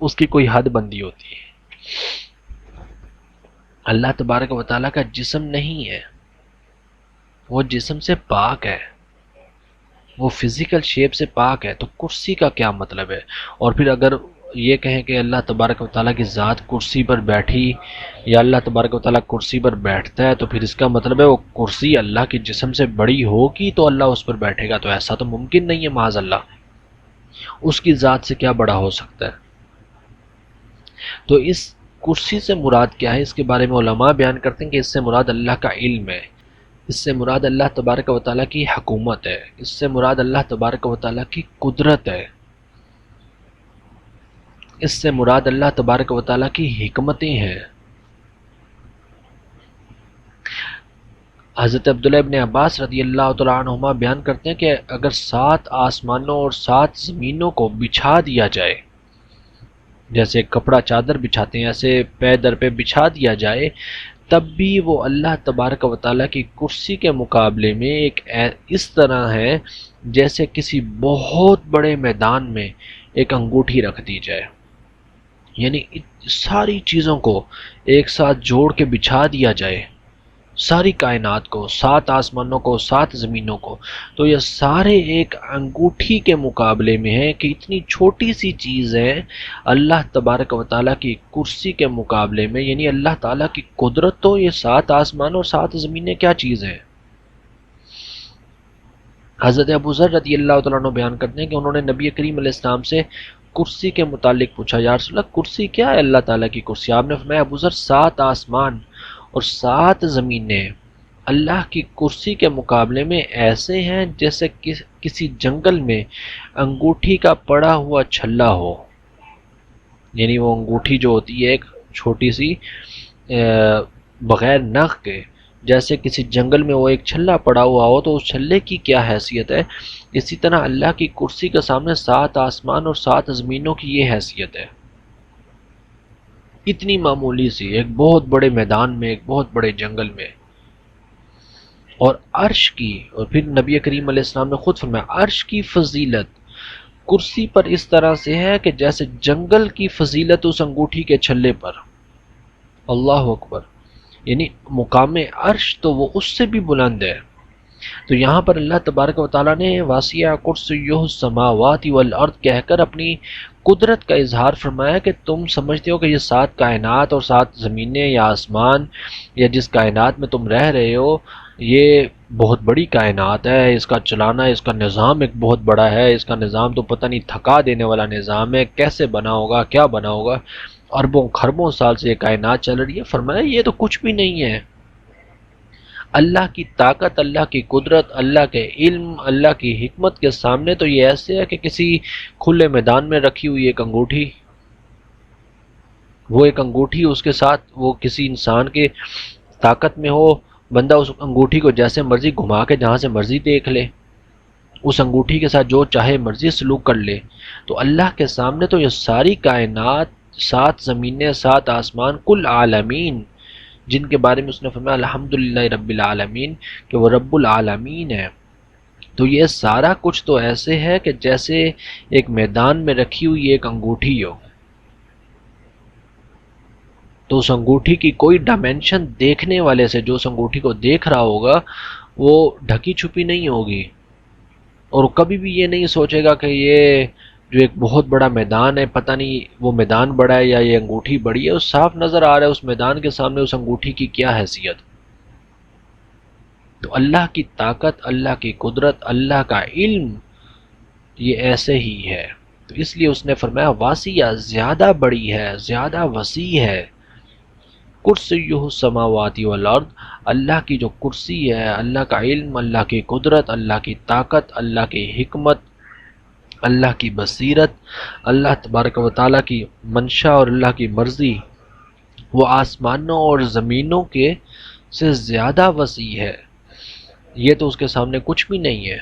اس کی کوئی حد بندی ہوتی ہے. اللہ تبارک و تعالیٰ کا جسم نہیں ہے، وہ جسم سے پاک ہے، وہ فزیکل شیپ سے پاک ہے. تو کرسی کا کیا مطلب ہے؟ اور پھر اگر یہ کہیں کہ اللہ تبارک و تعالیٰ کی ذات کرسی پر بیٹھی یا اللہ تبارک و تعالیٰ کرسی پر بیٹھتا ہے، تو پھر اس کا مطلب ہے وہ کرسی اللہ کے جسم سے بڑی ہوگی تو اللہ اس پر بیٹھے گا. تو ایسا تو ممکن نہیں ہے، معاذ اللہ. اس کی ذات سے کیا بڑا ہو سکتا ہے؟ تو اس کرسی سے مراد کیا ہے؟ اس کے بارے میں علماء بیان کرتے ہیں کہ اس سے مراد اللہ کا علم ہے، اس سے مراد اللہ تبارک و تعالیٰ کی حکومت ہے، اس سے مراد اللہ تبارک و تعالیٰ کی قدرت ہے، اس سے مراد اللہ تبارک و تعالیٰ کی حکمتیں ہیں. حضرت عبداللہ ابن عباس رضی اللہ تعالیٰ عنہما بیان کرتے ہیں کہ اگر 7 آسمانوں اور 7 زمینوں کو بچھا دیا جائے، جیسے کپڑا چادر بچھاتے ہیں ایسے پے در پہ بچھا دیا جائے، تب بھی وہ اللہ تبارک و تعالیٰ کی کرسی کے مقابلے میں ایک اس طرح ہے جیسے کسی بہت بڑے میدان میں ایک انگوٹھی رکھ دی جائے. یعنی ساری چیزوں کو ایک ساتھ جوڑ کے بچھا دیا جائے، ساری کائنات کو، 7 آسمانوں کو، 7 زمینوں کو، تو یہ سارے ایک انگوٹھی کے مقابلے میں ہیں کہ اتنی چھوٹی سی چیز ہے اللہ تبارک و تعالیٰ کی کرسی کے مقابلے میں. یعنی اللہ تعالیٰ کی قدرت تو یہ 7 آسمان اور 7 زمینیں کیا چیز ہیں. حضرت ابو ذر رضی اللہ تعالیٰ عنہ بیان کرتے ہیں کہ انہوں نے نبی کریم علیہ السلام سے کرسی کے متعلق پوچھا، یا رسول اللہ کرسی کیا ہے اللہ تعالیٰ کی کرسی؟ آپ نے فرمایا ابو ذر 7 آسمان اور 7 زمینیں اللہ کی کرسی کے مقابلے میں ایسے ہیں جیسے کسی جنگل میں انگوٹھی کا پڑا ہوا چھلا ہو. یعنی وہ انگوٹھی جو ہوتی ہے ایک چھوٹی سی بغیر نخ کے، جیسے کسی جنگل میں وہ ایک چھلا پڑا ہوا ہو تو اس چھلے کی کیا حیثیت ہے، اسی طرح اللہ کی کرسی کے سامنے 7 آسمان اور 7 زمینوں کی یہ حیثیت ہے. اتنی معمولی سی ایک بہت بڑے میدان میں، ایک بہت بڑے جنگل میں. اور عرش کی، اور پھر نبی کریم علیہ السلام نے خود فرمایا عرش کی فضیلت کرسی پر اس طرح سے ہے کہ جیسے جنگل کی فضیلت اس انگوٹھی کے چھلے پر. اللہ اکبر. یعنی مقام عرش تو وہ اس سے بھی بلند ہے. تو یہاں پر اللہ تبارک و تعالیٰ نے واسع کرسیہ السماوات والارض کہہ کر اپنی قدرت کا اظہار فرمایا کہ تم سمجھتے ہو کہ یہ 7 کائنات اور 7 زمینیں یا آسمان یا جس کائنات میں تم رہ رہے ہو یہ بہت بڑی کائنات ہے، اس کا چلانا، اس کا نظام ایک بہت بڑا ہے، اس کا نظام تو پتہ نہیں تھکا دینے والا نظام ہے، کیسے بنا ہوگا، کیا بنا ہوگا، اربوں خربوں سال سے یہ کائنات چل رہی ہے. فرمایا یہ تو کچھ بھی نہیں ہے. اللہ کی طاقت، اللہ کی قدرت، اللہ کے علم، اللہ کی حکمت کے سامنے تو یہ ایسے ہے کہ کسی کھلے میدان میں رکھی ہوئی ایک انگوٹھی، وہ ایک انگوٹھی اس کے ساتھ وہ کسی انسان کے طاقت میں ہو، بندہ اس انگوٹھی کو جیسے مرضی گھما کے جہاں سے مرضی دیکھ لے، اس انگوٹھی کے ساتھ جو چاہے مرضی سلوک کر لے. تو اللہ کے سامنے تو یہ ساری کائنات، 7 زمینیں، 7 آسمان، کل عالمین جن کے بارے میں اس نے فرمایا الحمدللہ رب العالمین کہ وہ رب العالمین ہے، تو یہ سارا کچھ تو ایسے ہے کہ جیسے ایک میدان میں رکھی ہوئی ایک انگوٹھی ہو. تو اس انگوٹھی کی کوئی ڈائمینشن دیکھنے والے سے، جو اس انگوٹھی کو دیکھ رہا ہوگا، وہ ڈھکی چھپی نہیں ہوگی، اور کبھی بھی یہ نہیں سوچے گا کہ یہ جو ایک بہت بڑا میدان ہے، پتہ نہیں وہ میدان بڑا ہے یا یہ انگوٹھی بڑی ہے، اس صاف نظر آ رہا ہے اس میدان کے سامنے اس انگوٹھی کی کیا حیثیت۔ تو اللہ کی طاقت، اللہ کی قدرت، اللہ کا علم یہ ایسے ہی ہے۔ تو اس لیے اس نے فرمایا واسیہ، زیادہ بڑی ہے، زیادہ وسیع ہے۔ کرسیہ السماوات والارض، اللہ کی جو کرسی ہے، اللہ کا علم، اللہ کی قدرت، اللہ کی طاقت، اللہ کی حکمت، اللہ کی بصیرت، اللہ تبارک و تعالیٰ کی منشا اور اللہ کی مرضی، وہ آسمانوں اور زمینوں کے سے زیادہ وسیع ہے۔ یہ تو اس کے سامنے کچھ بھی نہیں ہے۔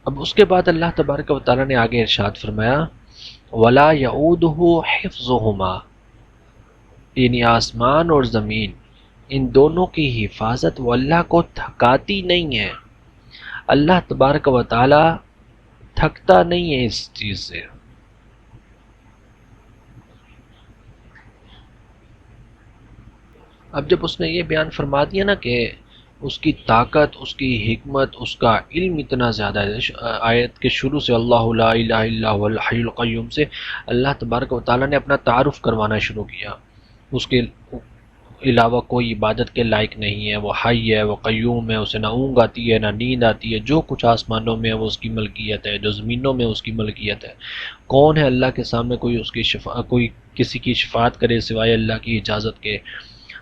اب اس کے بعد اللہ تبارک و تعالیٰ نے آگے ارشاد فرمایا وَلَا يَعُودُهُ حِفْظُهُمَا، یعنی آسمان اور زمین ان دونوں کی حفاظت وہ اللہ کو تھکاتی نہیں ہے۔ اللہ تبارک و تعالیٰ تھکتا نہیں ہے اس چیز سے۔ اب جب اس نے یہ بیان فرما دیا نا کہ اس کی طاقت، اس کی حکمت، اس کا علم اتنا زیادہ ہے، آیت کے شروع سے اللہ لا الہ الا هو الحی القیوم سے اللہ تبارک و تعالیٰ نے اپنا تعارف کروانا شروع کیا۔ اس کے علاوہ کوئی عبادت کے لائق نہیں ہے، وہ حی ہے، وہ قیوم ہے، اسے نہ اونگ آتی ہے نہ نیند آتی ہے، جو کچھ آسمانوں میں ہے وہ اس کی ملکیت ہے، جو زمینوں میں اس کی ملکیت ہے۔ کون ہے اللہ کے سامنے کوئی کسی کی شفاعت کرے سوائے اللہ کی اجازت کے؟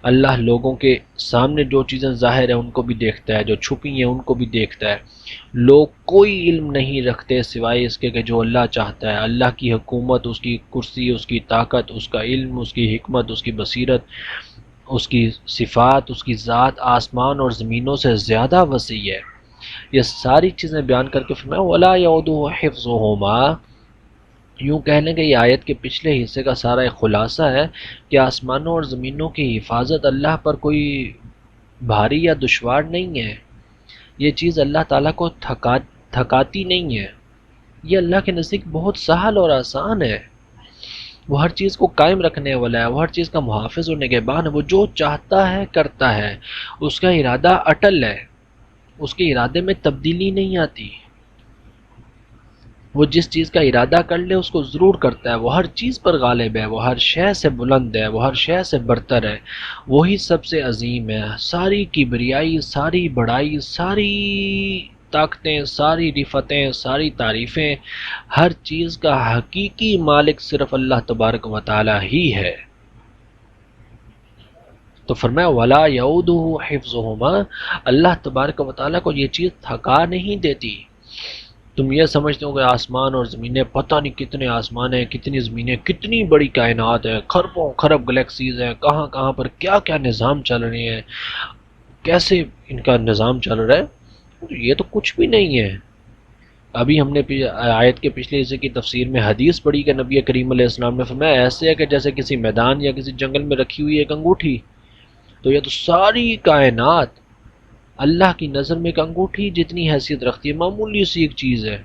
اللہ لوگوں کے سامنے جو چیزیں ظاہر ہیں ان کو بھی دیکھتا ہے، جو چھپی ہیں ان کو بھی دیکھتا ہے۔ لوگ کوئی علم نہیں رکھتے سوائے اس کے کہ جو اللہ چاہتا ہے۔ اللہ کی حکومت، اس کی کرسی، اس کی طاقت، اس کا علم، اس کی حکمت، اس کی بصیرت، اس کی صفات، اس کی ذات آسمان اور زمینوں سے زیادہ وسیع ہے۔ یہ ساری چیزیں بیان کر کے فرمایا وَلَا يَعُودُهُ حِفْظُهُمَا۔ یوں کہہ لیں کہ یہ آیت کے پچھلے حصے کا سارا ایک خلاصہ ہے کہ آسمانوں اور زمینوں کی حفاظت اللہ پر کوئی بھاری یا دشوار نہیں ہے۔ یہ چیز اللہ تعالیٰ کو تھکاتی نہیں ہے۔ یہ اللہ کے نزدیک بہت سہل اور آسان ہے۔ وہ ہر چیز کو قائم رکھنے والا ہے، وہ ہر چیز کا محافظ اور نگہبان ہے۔ وہ جو چاہتا ہے کرتا ہے، اس کا ارادہ اٹل ہے، اس کے ارادے میں تبدیلی نہیں آتی۔ وہ جس چیز کا ارادہ کر لے اس کو ضرور کرتا ہے۔ وہ ہر چیز پر غالب ہے، وہ ہر شے سے بلند ہے، وہ ہر شے سے برتر ہے، وہی سب سے عظیم ہے۔ ساری کبریائی، ساری بڑائی، ساری طاقتیں، ساری رفتیں، ساری تعریفیں، ہر چیز کا حقیقی مالک صرف اللہ تبارک و تعالی ہی ہے۔ تو فرمایا وَلَا يَعُودُهُ حِفْظُهُمَا، اللہ تبارک و تعالیٰ کو یہ چیز تھکا نہیں دیتی۔ تم یہ سمجھتے ہو کہ آسمان اور زمینیں، پتہ نہیں کتنے آسمان ہیں، کتنی زمینیں، کتنی بڑی کائنات ہے، خربوں خرب گلیکسیز ہیں، کہاں کہاں پر کیا کیا نظام چل رہے ہیں، کیسے ان کا نظام چل رہا ہے۔ یہ تو کچھ بھی نہیں ہے۔ ابھی ہم نے آیت کے پچھلے حصے کی تفسیر میں حدیث پڑھی کہ نبی کریم علیہ السلام نے فرمایا ایسے ہے کہ جیسے کسی میدان یا کسی جنگل میں رکھی ہوئی ایک انگوٹھی۔ تو یہ تو ساری کائنات اللہ کی نظر میں ایک انگوٹھی جتنی حیثیت رکھتی ہے، معمولی سی ایک چیز ہے۔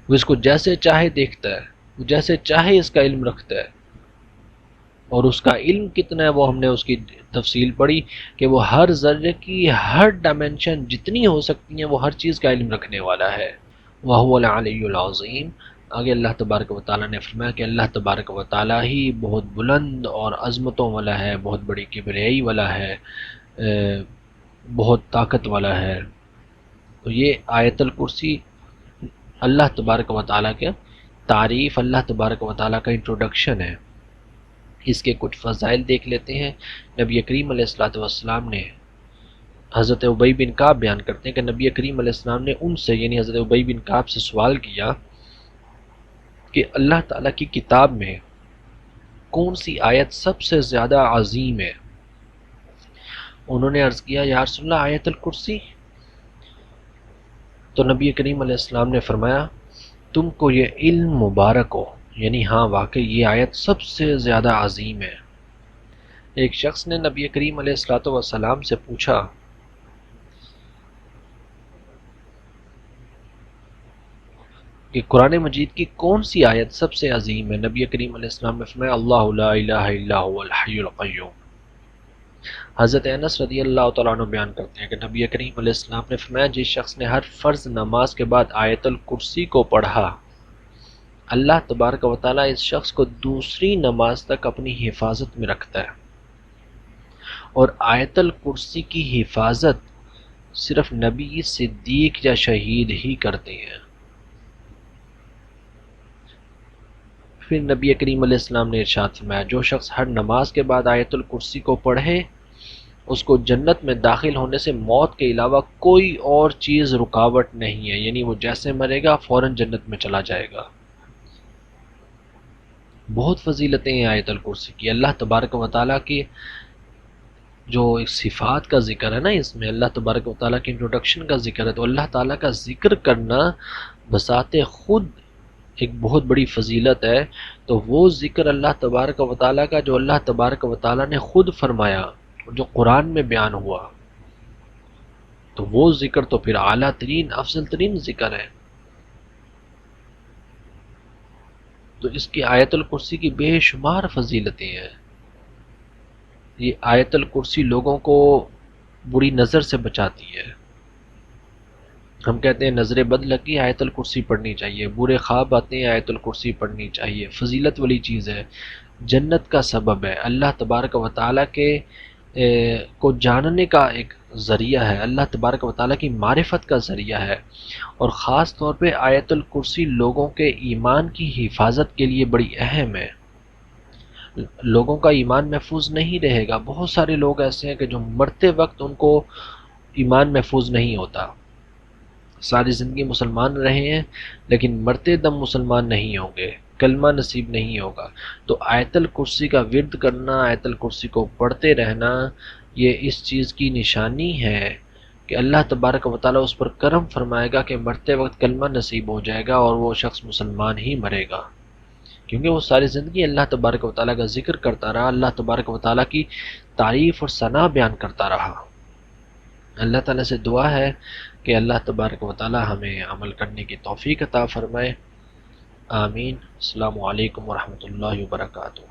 وہ اس کو جیسے چاہے دیکھتا ہے، وہ جیسے چاہے اس کا علم رکھتا ہے، اور اس کا علم کتنا ہے وہ ہم نے اس کی تفصیل پڑھی کہ وہ ہر ذرے کی ہر ڈائمنشن جتنی ہو سکتی ہیں وہ ہر چیز کا علم رکھنے والا ہے۔ وَهُوَ الْعَلِيُّ الْعَظِيمُ۔ آگے اللہ تبارک و تعالیٰ نے فرمایا کہ اللہ تبارک و تعالیٰ ہی بہت بلند اور عظمتوں والا ہے، بہت بڑی کبریائی والا ہے، بہت طاقت والا ہے۔ تو یہ آیت الکرسی اللہ تبارک و تعالیٰ کے تعریف، اللہ تبارک و تعالیٰ کا انٹروڈکشن ہے۔ اس کے کچھ فضائل دیکھ لیتے ہیں۔ نبی کریم علیہ السلام نے، حضرت ابی بن کعب بیان کرتے ہیں کہ نبی کریم علیہ السلام نے ان سے، یعنی حضرت ابی بن کعب سے سوال کیا کہ اللہ تعالیٰ کی کتاب میں کون سی آیت سب سے زیادہ عظیم ہے؟ انہوں نے عرض کیا یا رسول اللہ آیت الکرسی۔ تو نبی کریم علیہ السلام نے فرمایا تم کو یہ علم مبارک ہو، یعنی ہاں واقعی یہ آیت سب سے زیادہ عظیم ہے۔ ایک شخص نے نبی کریم علیہ السلام سے پوچھا کہ قرآن مجید کی کون سی آیت سب سے عظیم ہے؟ نبی کریم علیہ السلام نے فرمایا اللہ لا الہ الا هو الحی القیوم۔ حضرت انس رضی اللہ تعالیٰ عنہ بیان کرتے ہیں کہ نبی کریم علیہ السلام نے فرمایا جس شخص نے ہر فرض نماز کے بعد آیت الکرسی کو پڑھا، اللہ تبارک و تعالیٰ اس شخص کو دوسری نماز تک اپنی حفاظت میں رکھتا ہے، اور آیت الکرسی کی حفاظت صرف نبی، صدیق یا شہید ہی کرتے ہیں۔ پھر نبی کریم علیہ السلام نے ارشاد فرمایا جو شخص ہر نماز کے بعد آیت الکرسی کو پڑھے اس کو جنت میں داخل ہونے سے موت کے علاوہ کوئی اور چیز رکاوٹ نہیں ہے، یعنی وہ جیسے مرے گا فوراً جنت میں چلا جائے گا۔ بہت فضیلتیں ہیں آیت الکرسی کی۔ اللہ تبارک و تعالیٰ کی جو ایک صفات کا ذکر ہے نا، اس میں اللہ تبارک و تعالیٰ کی انٹروڈکشن کا ذکر ہے، تو اللہ تعالیٰ کا ذکر کرنا بذات خود ایک بہت بڑی فضیلت ہے۔ تو وہ ذکر اللہ تبارک و تعالیٰ کا جو اللہ تبارک و تعالیٰ نے خود فرمایا، جو قرآن میں بیان ہوا، تو وہ ذکر تو پھر اعلیٰ ترین افضل ترین ذکر ہے۔ تو اس کی آیت الکرسی کی بے شمار فضیلتیں ہیں۔ یہ آیت الکرسی لوگوں کو بری نظر سے بچاتی ہے۔ ہم کہتے ہیں نظر بد لگی آیت الکرسی پڑھنی چاہیے، برے خواب آتے ہیں آیت الکرسی پڑھنی چاہیے، فضیلت والی چیز ہے، جنت کا سبب ہے، اللہ تبارک و تعالیٰ کے کو جاننے کا ایک ذریعہ ہے، اللہ تبارک و تعالیٰ کی معرفت کا ذریعہ ہے، اور خاص طور پہ آیت الکرسی لوگوں کے ایمان کی حفاظت کے لیے بڑی اہم ہے۔ لوگوں کا ایمان محفوظ نہیں رہے گا، بہت سارے لوگ ایسے ہیں کہ جو مرتے وقت ان کو ایمان محفوظ نہیں ہوتا، ساری زندگی مسلمان رہے ہیں لیکن مرتے دم مسلمان نہیں ہوں گے، کلمہ نصیب نہیں ہوگا۔ تو آیت الکرسی کا ورد کرنا، آیت الکرسی کو پڑھتے رہنا، یہ اس چیز کی نشانی ہے کہ اللہ تبارک و تعالیٰ اس پر کرم فرمائے گا کہ مرتے وقت کلمہ نصیب ہو جائے گا اور وہ شخص مسلمان ہی مرے گا، کیونکہ وہ ساری زندگی اللہ تبارک و تعالیٰ کا ذکر کرتا رہا، اللہ تبارک و تعالیٰ کی تعریف اور ثنا بیان کرتا رہا۔ اللہ تعالیٰ سے دعا ہے کہ اللہ تبارک و تعالیٰ ہمیں عمل کرنے کی توفیق عطا فرمائے۔ آمین۔ السلام علیکم ورحمۃ اللہ وبرکاتہ۔